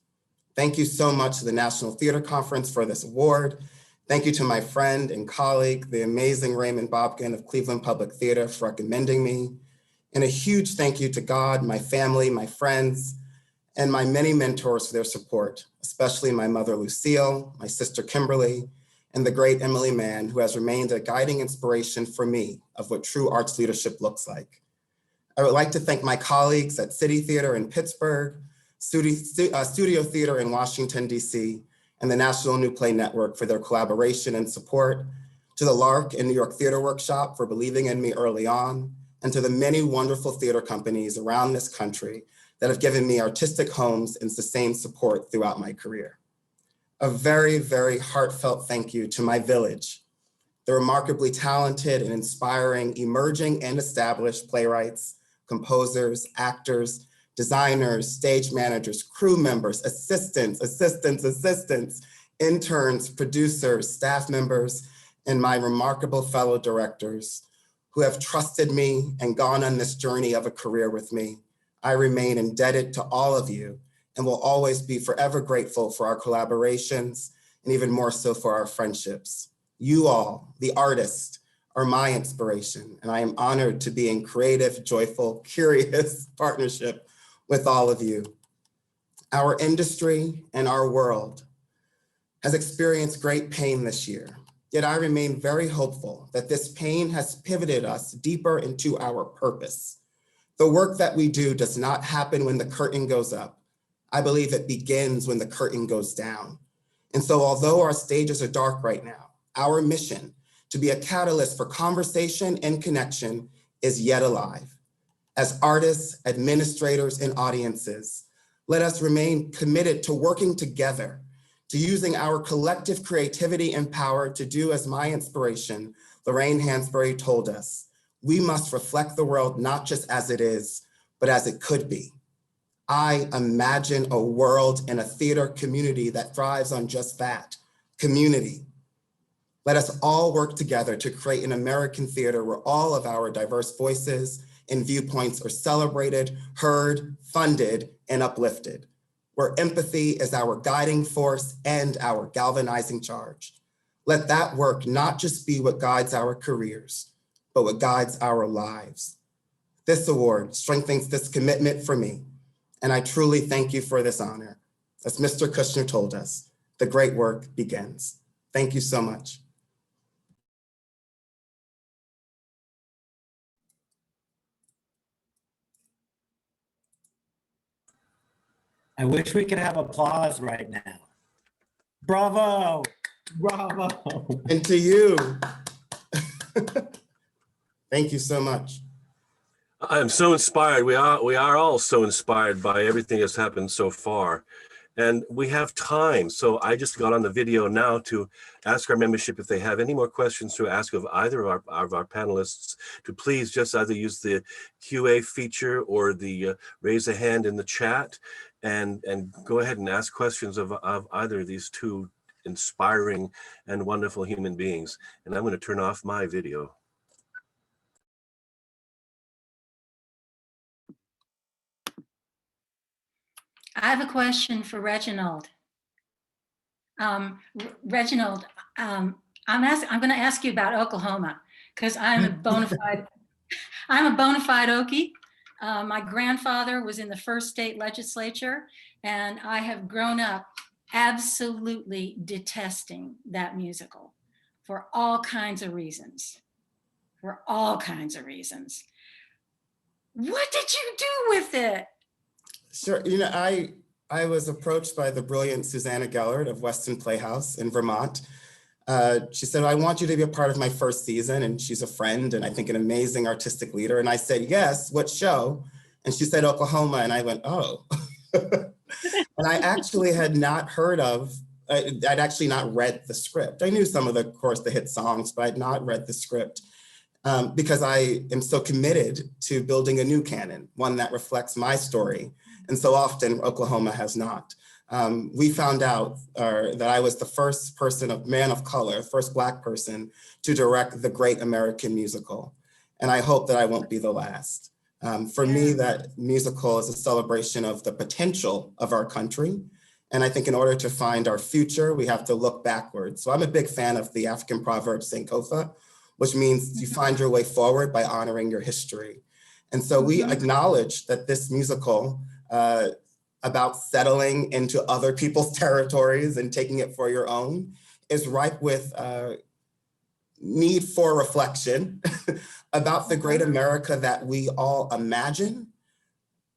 Thank you so much to the National Theater Conference for this award. Thank you to my friend and colleague, the amazing Raymond Bobkin of Cleveland Public Theater, for recommending me. And a huge thank you to God, my family, my friends, and my many mentors for their support, especially my mother, Lucille, my sister, Kimberly, and the great Emily Mann, who has remained a guiding inspiration for me of what true arts leadership looks like. I would like to thank my colleagues at City Theater in Pittsburgh, Studio Theater in Washington, D.C., and the National New Play Network for their collaboration and support, to the Lark and New York Theater Workshop for believing in me early on, and to the many wonderful theater companies around this country that have given me artistic homes and sustained support throughout my career. A very, very heartfelt thank you to my village, the remarkably talented and inspiring emerging and established playwrights, composers, actors, designers, stage managers, crew members, assistants, interns, producers, staff members, and my remarkable fellow directors who have trusted me and gone on this journey of a career with me. I remain indebted to all of you and will always be forever grateful for our collaborations and even more so for our friendships. You all, the artists, are my inspiration, and I am honored to be in creative, joyful, curious partnership with all of you. Our industry and our world has experienced great pain this year, yet I remain very hopeful that this pain has pivoted us deeper into our purpose. The work that we do does not happen when the curtain goes up. I believe it begins when the curtain goes down. And so although our stages are dark right now, our mission to be a catalyst for conversation and connection is yet alive. As artists, administrators, and audiences, let us remain committed to working together, to using our collective creativity and power to do as my inspiration, Lorraine Hansberry, told us. We must reflect the world not just as it is, but as it could be. I imagine a world and a theater community that thrives on just that, community. Let us all work together to create an American theater where all of our diverse voices and viewpoints are celebrated, heard, funded, and uplifted, where empathy is our guiding force and our galvanizing charge. Let that work not just be what guides our careers, but what guides our lives. This award strengthens this commitment for me, and I truly thank you for this honor. As Mr. Kushner told us, the great work begins. Thank you so much. I wish we could have applause right now. Bravo, bravo. And to you, thank you so much. I'm so inspired. We are all so inspired by everything that's happened so far. And we have time. So I just got on the video now to ask our membership if they have any more questions to ask of either of our panelists, to please just either use the QA feature or the raise a hand in the chat, and go ahead and ask questions of either of these two inspiring and wonderful human beings. And I'm going to turn off my video. I have a question for Reginald. Reginald, I'm going to ask you about Oklahoma, because I'm a bona fide Okie. My grandfather was in the first state legislature, and I have grown up absolutely detesting that musical for all kinds of reasons. What did you do with it? Sure, you know, I was approached by the brilliant Susanna Gellert of Weston Playhouse in Vermont. She said, I want you to be a part of my first season. And she's a friend and I think an amazing artistic leader. And I said, yes, what show? And she said, Oklahoma. And I went, oh. And I actually had not heard of, I'd actually not read the script. I knew some of the hit songs, but I'd not read the script because I am so committed to building a new canon, one that reflects my story. And so often Oklahoma has not. We found out that I was the first man of color, first Black person to direct the Great American Musical. And I hope that I won't be the last. For me, that musical is a celebration of the potential of our country. And I think in order to find our future, we have to look backwards. So I'm a big fan of the African proverb Sankofa, which means you find your way forward by honoring your history. And so we acknowledge that this musical about settling into other people's territories and taking it for your own is ripe with need for reflection about the great America that we all imagine,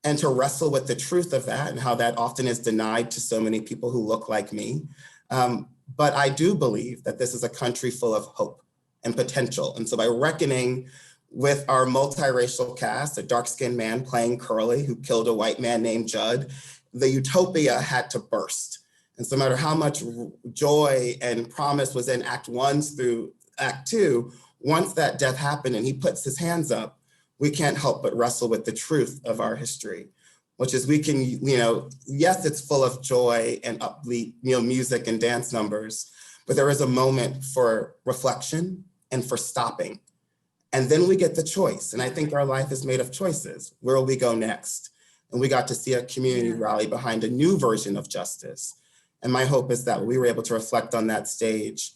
and to wrestle with the truth of that and how that often is denied to so many people who look like me. But I do believe that this is a country full of hope and potential. And so by reckoning with our multiracial cast, a dark-skinned man playing Curly who killed a white man named Judd, the utopia had to burst. And so no matter how much joy and promise was in Act 1 through Act 2, once that death happened and he puts his hands up, we can't help but wrestle with the truth of our history, which is we can, yes, it's full of joy and upbeat, music and dance numbers, but there is a moment for reflection and for stopping. And then we get the choice. And I think our life is made of choices. Where will we go next? And we got to see a community rally behind a new version of justice. And my hope is that we were able to reflect on that stage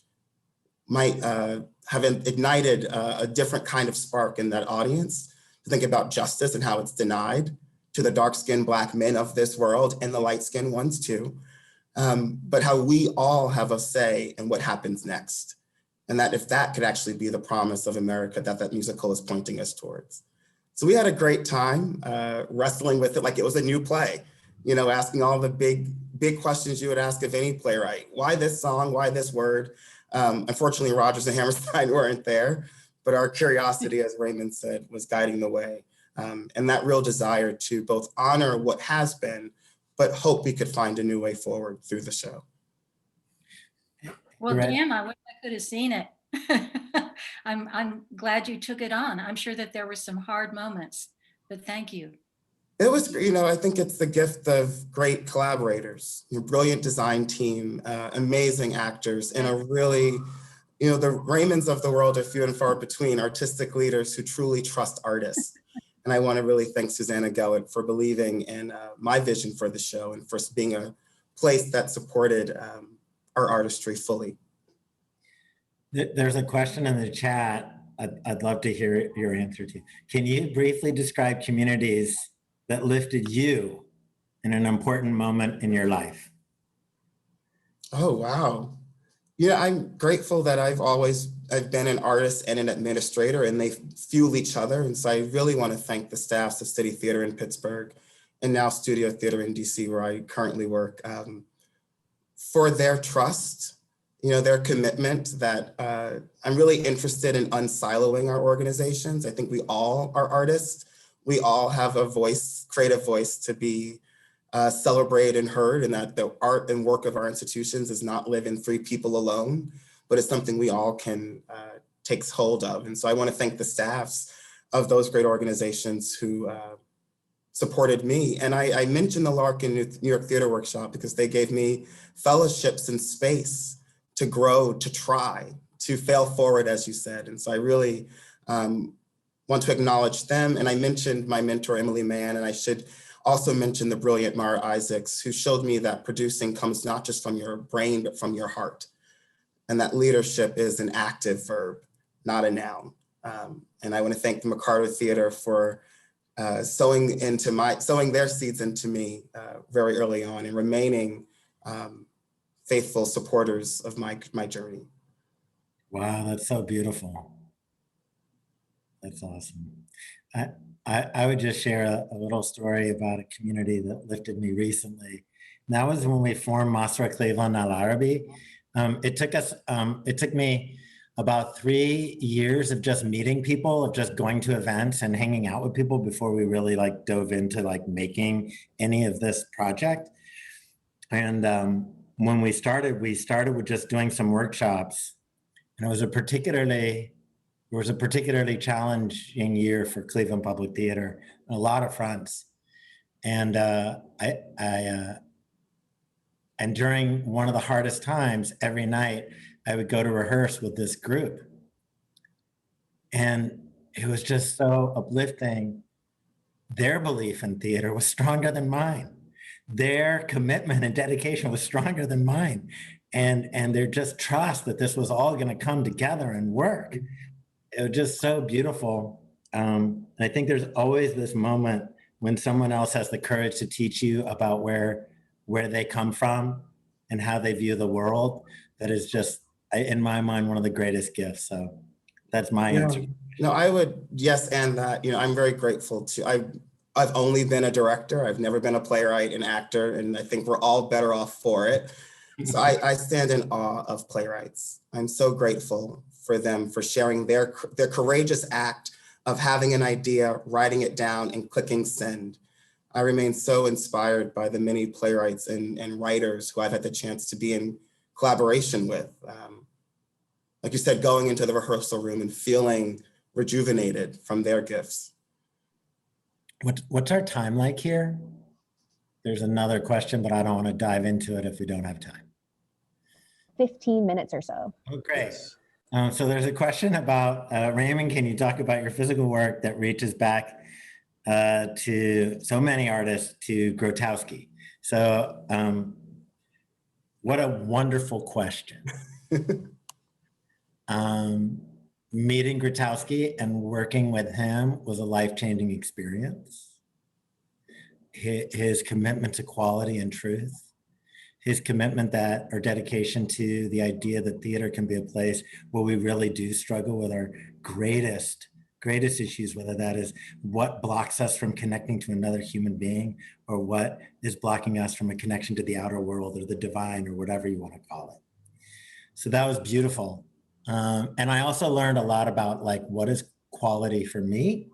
might have ignited a different kind of spark in that audience to think about justice and how it's denied to the dark-skinned Black men of this world and the light-skinned ones too. But how we all have a say in what happens next. And that if that could actually be the promise of America that musical is pointing us towards. So we had a great time wrestling with it like it was a new play, you know, asking all the big questions you would ask of any playwright. Why this song, why this word? Unfortunately, Rodgers and Hammerstein weren't there, but our curiosity, as Raymond said, was guiding the way. And that real desire to both honor what has been, but hope we could find a new way forward through the show. Well, Right. Dan, I wish I could have seen it. I'm glad you took it on. I'm sure that there were some hard moments, but thank you. It was, you know, I think it's the gift of great collaborators, your brilliant design team, amazing actors, and a really, you know, the Raymonds of the world are few and far between, artistic leaders who truly trust artists. And I want to really thank Susanna Gellert for believing in my vision for the show and for being a place that supported our artistry fully. There's a question in the chat I'd love to hear your answer to. Can you briefly describe communities that lifted you in an important moment in your life? Oh, wow. Yeah, I'm grateful that I've been an artist and an administrator, and they fuel each other. And so I really want to thank the staffs of City Theater in Pittsburgh and now Studio Theater in DC, where I currently work, for their trust, you know, their commitment that I'm really interested in unsiloing our organizations. I think we all are artists. We all have a voice, creative voice to be celebrated and heard, and that the art and work of our institutions does not live in 3 people alone, but it's something we all can take hold of. And so I want to thank the staffs of those great organizations who supported me. And I mentioned the Larkin New York Theater Workshop because they gave me fellowships and space to grow, to try, to fail forward, as you said. And so I really want to acknowledge them. And I mentioned my mentor, Emily Mann, and I should also mention the brilliant Mara Isaacs, who showed me that producing comes not just from your brain, but from your heart. And that leadership is an active verb, not a noun. And I want to thank the McCarter Theater for sowing their seeds into me very early on and remaining faithful supporters of my journey. Wow, that's so beautiful. That's awesome. I would just share a little story about a community that lifted me recently. And that was when we formed Masra Cleveland Al Arabi. It took me about 3 years of just meeting people, of just going to events and hanging out with people before we really dove into making any of this project. And when we started with just doing some workshops, and it was a particularly challenging year for Cleveland Public Theater on a lot of fronts. And and during one of the hardest times, every night I would go to rehearse with this group. And it was just so uplifting. Their belief in theater was stronger than mine. Their commitment and dedication was stronger than mine. And their just trust that this was all going to come together and work. It was just so beautiful. And I think there's always this moment when someone else has the courage to teach you about where they come from and how they view the world. That is just, in my mind, one of the greatest gifts. So that's my answer. No, I would, yes, and that, I'm very grateful to, I've only been a director. I've never been a playwright, an actor, and I think we're all better off for it. So I stand in awe of playwrights. I'm so grateful for them for sharing their courageous act of having an idea, writing it down, and clicking send. I remain so inspired by the many playwrights and writers who I've had the chance to be in collaboration with. Like you said, going into the rehearsal room and feeling rejuvenated from their gifts. What's our time like here? There's another question, but I don't want to dive into it if we don't have time. 15 minutes or so. Oh, great. Yes. So there's a question about, Raymond, can you talk about your physical work that reaches back to so many artists, to Grotowski? So what a wonderful question. Meeting Grotowski and working with him was a life-changing experience. His commitment to quality and truth, his commitment that, or dedication to the idea that theater can be a place where we really do struggle with our greatest issues, whether that is what blocks us from connecting to another human being, or what is blocking us from a connection to the outer world or the divine, or whatever you want to call it. So that was beautiful. And I also learned a lot about like, what is quality for me?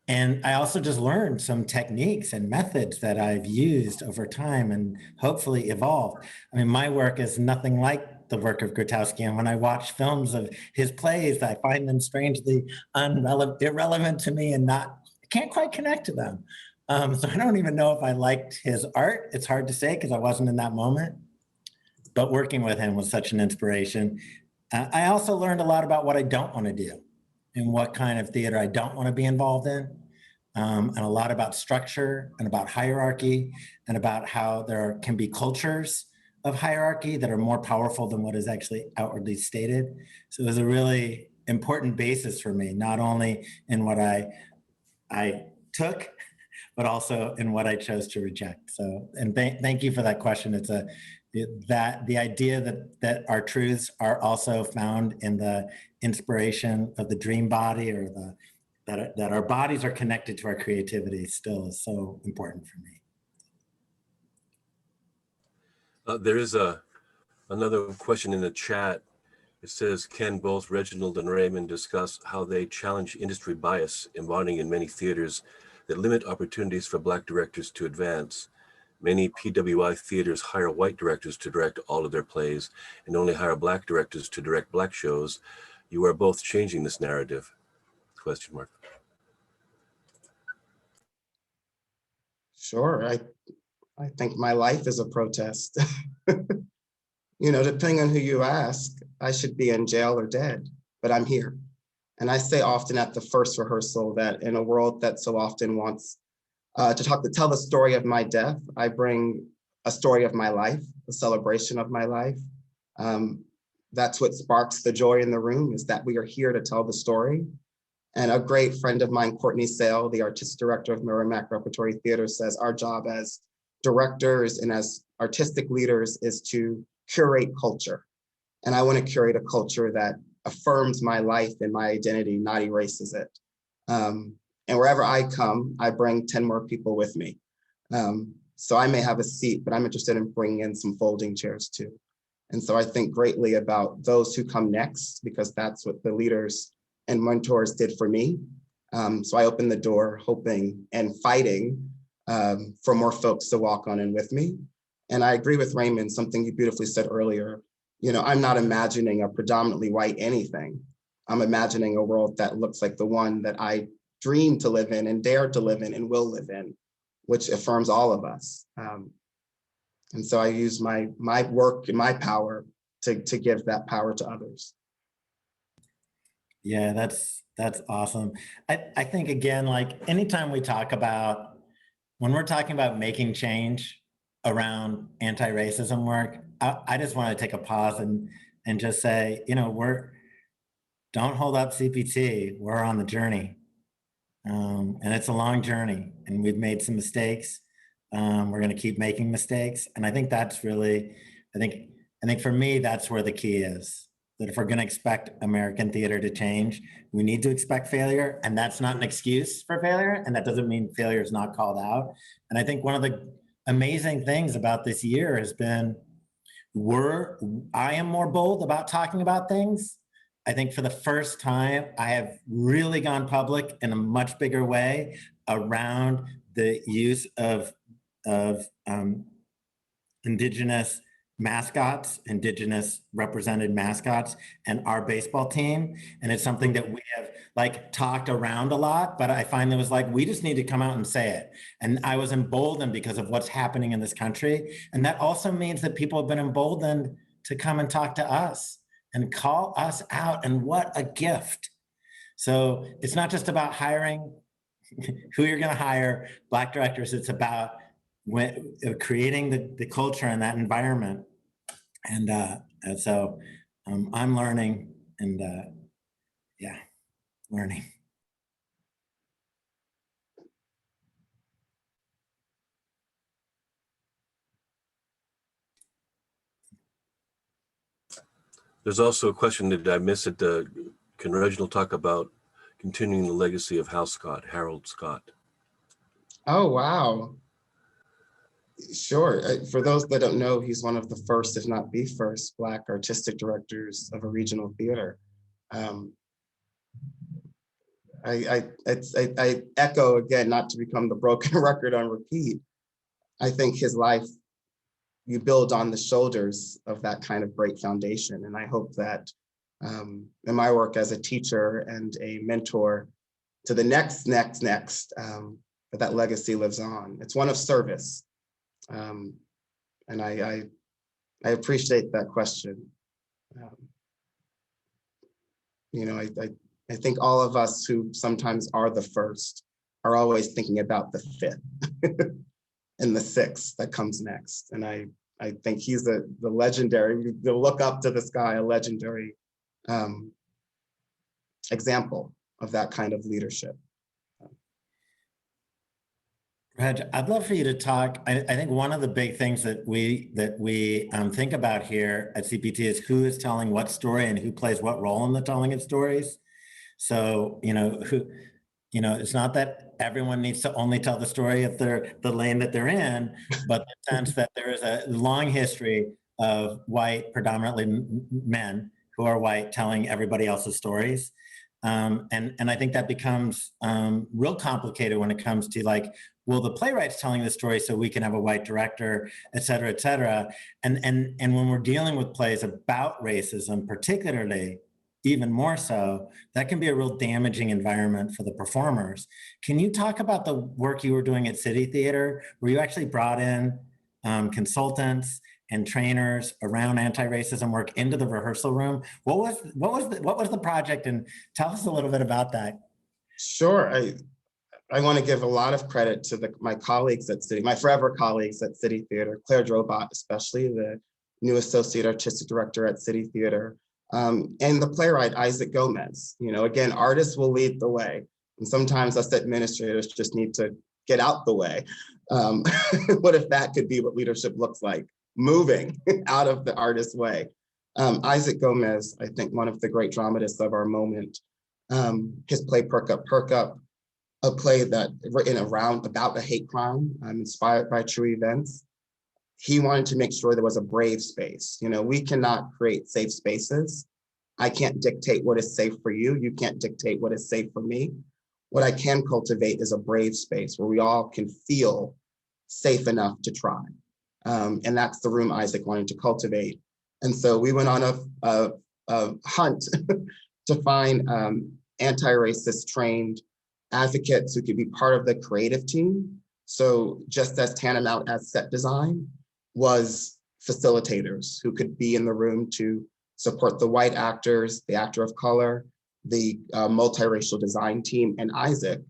And I also just learned some techniques and methods that I've used over time and hopefully evolved. I mean, my work is nothing like the work of Grotowski. And when I watch films of his plays, I find them strangely irrelevant to me and I can't quite connect to them. So I don't even know if I liked his art. It's hard to say because I wasn't in that moment. But working with him was such an inspiration. I also learned a lot about what I don't want to do and what kind of theater I don't want to be involved in, and a lot about structure and about hierarchy and about how there can be cultures of hierarchy that are more powerful than what is actually outwardly stated. So it was a really important basis for me, not only in what I took, but also in what I chose to reject. So, and thank you for that question. It's the idea that our truths are also found in the inspiration of the dream body, or that our bodies are connected to our creativity, still is so important for me. There is another question in the chat. It says, can both Reginald and Raymond discuss how they challenge industry bias embodied in many theaters that limit opportunities for Black directors to advance? Many PWI theaters hire white directors to direct all of their plays and only hire Black directors to direct Black shows. You are both changing this narrative? Question mark. Sure, I think my life is a protest. You know, depending on who you ask, I should be in jail or dead, but I'm here. And I say often at the first rehearsal that in a world that so often wants to tell the story of my death, I bring a story of my life, a celebration of my life. That's what sparks the joy in the room, is that we are here to tell the story. And a great friend of mine, Courtney Sale, the artistic director of Merrimack Repertory Theater, says our job as directors and as artistic leaders is to curate culture. And I want to curate a culture that affirms my life and my identity, not erases it. And wherever I come, I bring 10 more people with me. So I may have a seat, but I'm interested in bringing in some folding chairs too. And so I think greatly about those who come next, because that's what the leaders and mentors did for me. So I opened the door hoping and fighting for more folks to walk on in with me. And I agree with Raymond, something you beautifully said earlier. You know, I'm not imagining a predominantly white anything. I'm imagining a world that looks like the one that I dream to live in and dare to live in and will live in, which affirms all of us. And so I use my work and my power to give that power to others. Yeah, that's awesome. I think, again, like anytime we talk about, when we're talking about making change around anti-racism work, I just want to take a pause and just say, you know, don't hold up CPT. We're on the journey. And it's a long journey, and we've made some mistakes. We're going to keep making mistakes. And I think that's really, I think for me, that's where the key is. That if we're going to expect American theater to change, we need to expect failure. And that's not an excuse for failure. And that doesn't mean failure is not called out. And I think one of the amazing things about this year has been, I am more bold about talking about things. I think for the first time, I have really gone public in a much bigger way around the use of Indigenous mascots, Indigenous represented mascots, and our baseball team. And it's something that we have like talked around a lot, but I finally was like, we just need to come out and say it. And I was emboldened because of what's happening in this country. And that also means that people have been emboldened to come and talk to us and call us out. And what a gift. So it's not just about hiring who you're going to hire, Black directors. It's about creating the culture in that environment. And so I'm learning and yeah, learning. There's also a question, did I miss it? Can Reginald talk about continuing the legacy of Hal Scott, Harold Scott? Oh, wow. Sure. For those that don't know, he's one of the first, if not the first, Black artistic directors of a regional theater. I echo again, not to become the broken record on repeat. I think his life, you build on the shoulders of that kind of great foundation. And I hope that in my work as a teacher and a mentor to the next, that legacy lives on. It's one of service. And I appreciate that question. You know, I think all of us who sometimes are the first are always thinking about the fifth and the sixth that comes next. And I think he's the legendary, to look up to the sky, a legendary example of that kind of leadership. Reg, I'd love for you to talk. I think one of the big things that we think about here at CPT is who is telling what story and who plays what role in the telling of stories. So, it's not that everyone needs to only tell the story of the lane that they're in, but the sense that there is a long history of white, predominantly men who are white, telling everybody else's stories. And I think that becomes real complicated when it comes to like, well, the playwright's telling the story so we can have a white director, et cetera, et cetera. And when we're dealing with plays about racism, particularly, even more so, that can be a real damaging environment for the performers. Can you talk about the work you were doing at City Theater, where you actually brought in consultants and trainers around anti-racism work into the rehearsal room? What was the project, and tell us a little bit about that? Sure. I want to give a lot of credit to my colleagues at City, my forever colleagues at City Theater, Claire Drobot, especially the new associate artistic director at City Theater, and the playwright Isaac Gomez. You know, again, artists will lead the way, and sometimes us administrators just need to get out the way. What if that could be what leadership looks like? Moving out of the artist's way. Isaac Gomez, I think one of the great dramatists of our moment, his play Perk Up, a play that written about a hate crime, inspired by true events. He wanted to make sure there was a brave space. You know, we cannot create safe spaces. I can't dictate what is safe for you. You can't dictate what is safe for me. What I can cultivate is a brave space where we all can feel safe enough to try. And that's the room Isaac wanted to cultivate. And so we went on a hunt to find anti-racist trained advocates who could be part of the creative team. So just as tantamount as set design was facilitators who could be in the room to support the white actors, the actor of color, the multiracial design team, and Isaac,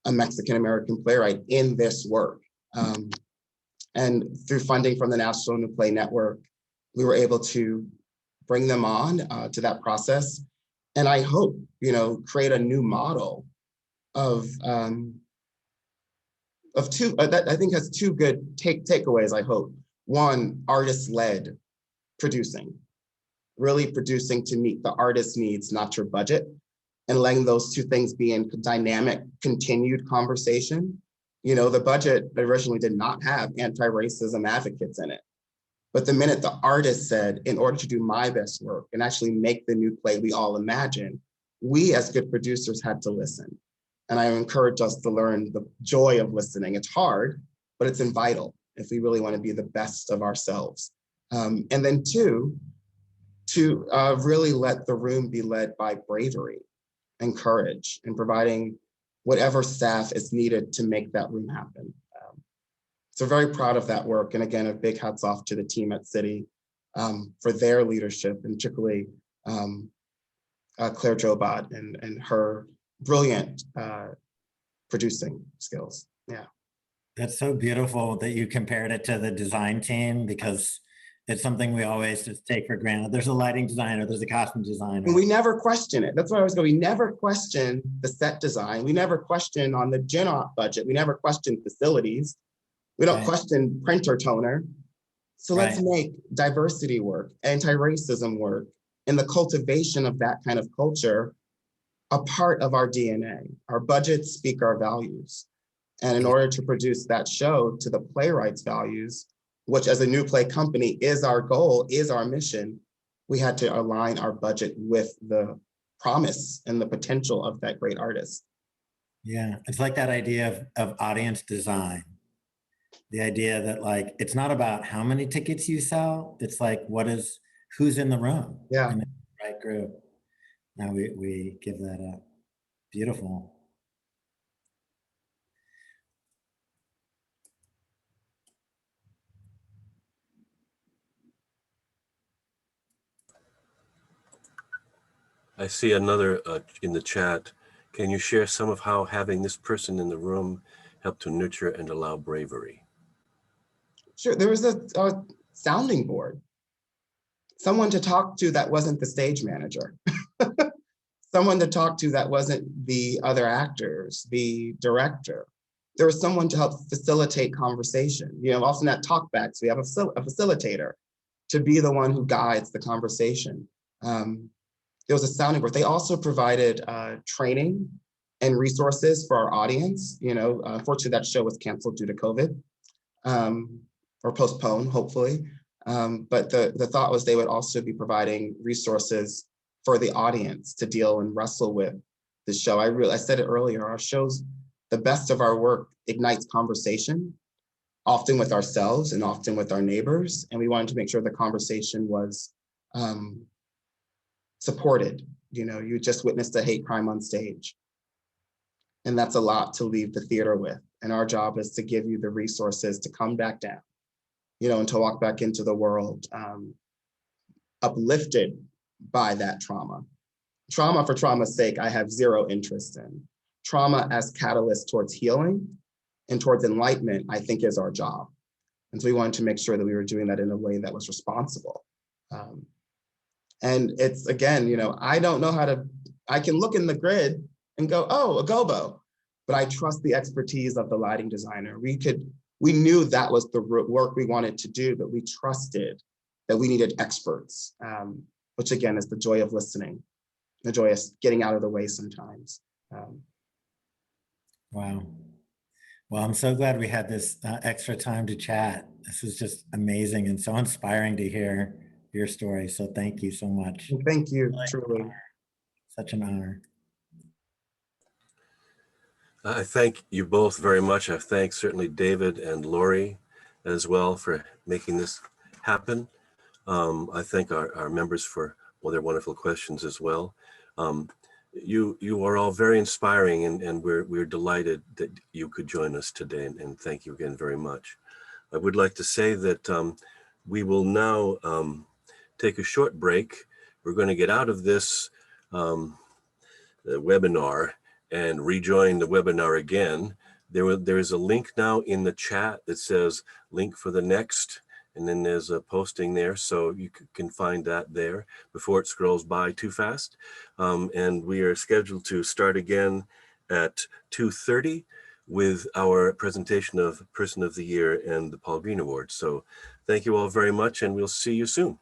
a Mexican-American playwright, in this work. And through funding from the National New Play Network, we were able to bring them on to that process. And I hope, create a new model of two, that I think has two good takeaways, I hope. One, artist-led producing, really producing to meet the artist's needs, not your budget, and letting those two things be in dynamic, continued conversation. The budget originally did not have anti-racism advocates in it. But the minute the artist said, in order to do my best work and actually make the new play we all imagine, we as good producers had to listen. And I encourage us to learn the joy of listening. It's hard, but it's vital if we really want to be the best of ourselves. And then two, to really let the room be led by bravery and courage and providing whatever staff is needed to make that room happen. So very proud of that work. And again, a big hats off to the team at City for their leadership, and particularly Claire Jobot and her brilliant producing skills. Yeah. That's so beautiful that you compared it to the design team, because it's something we always just take for granted. There's a lighting designer, there's a costume designer. And we never question it. That's why I was going. We never question the set design. We never question on the gen op budget. We never question facilities. We don't question printer toner. So let's make diversity work, anti-racism work, and the cultivation of that kind of culture a part of our DNA. Our budgets speak our values. And in order to produce that show to the playwrights' values, which as a new play company is our goal, is our mission, we had to align our budget with the promise and the potential of that great artist. Yeah, it's like that idea of audience design. The idea that like, it's not about how many tickets you sell, it's like, who's in the room? Yeah. In the right group. Now we give that up. Beautiful. I see another in the chat. Can you share some of how having this person in the room helped to nurture and allow bravery? Sure, there was a sounding board. Someone to talk to that wasn't the stage manager. Someone to talk to that wasn't the other actors, the director. There was someone to help facilitate conversation. You know, often at talkbacks, we have a facilitator to be the one who guides the conversation. There was a sounding board. They also provided training and resources for our audience. You know, unfortunately that show was canceled due to COVID or postponed, hopefully. But the thought was they would also be providing resources for the audience to deal and wrestle with the show. I said it earlier, our shows, the best of our work ignites conversation, often with ourselves and often with our neighbors. And we wanted to make sure the conversation was supported. You know, you just witnessed a hate crime on stage. And that's a lot to leave the theater with. And our job is to give you the resources to come back down, you know, and to walk back into the world uplifted by that trauma. Trauma for trauma's sake, I have zero interest in. Trauma as catalyst towards healing and towards enlightenment, I think is our job. And so we wanted to make sure that we were doing that in a way that was responsible. And it's, again, you know, I don't know how to, I can look in the grid and go, oh, a gobo, but I trust the expertise of the lighting designer. We knew that was the work we wanted to do, but we trusted that we needed experts, which again is the joy of listening, the joy of getting out of the way sometimes. Wow. Well, I'm so glad we had this extra time to chat. This is just amazing and so inspiring to hear your story. So thank you so much. And thank you, truly. Such an honor. I thank you both very much. I thank certainly David and Lori as well for making this happen. I thank our members for all their wonderful questions as well. You are all very inspiring, and we're delighted that you could join us today, and thank you again very much. I would like to say that we will now take a short break. We're going to get out of this webinar and rejoin the webinar again. There is a link now in the chat that says link for the next, and then there's a posting there, so you can find that there before it scrolls by too fast. And we are scheduled to start again at 2:30 with our presentation of Person of the Year and the Paul Green Award. So thank you all very much, and we'll see you soon.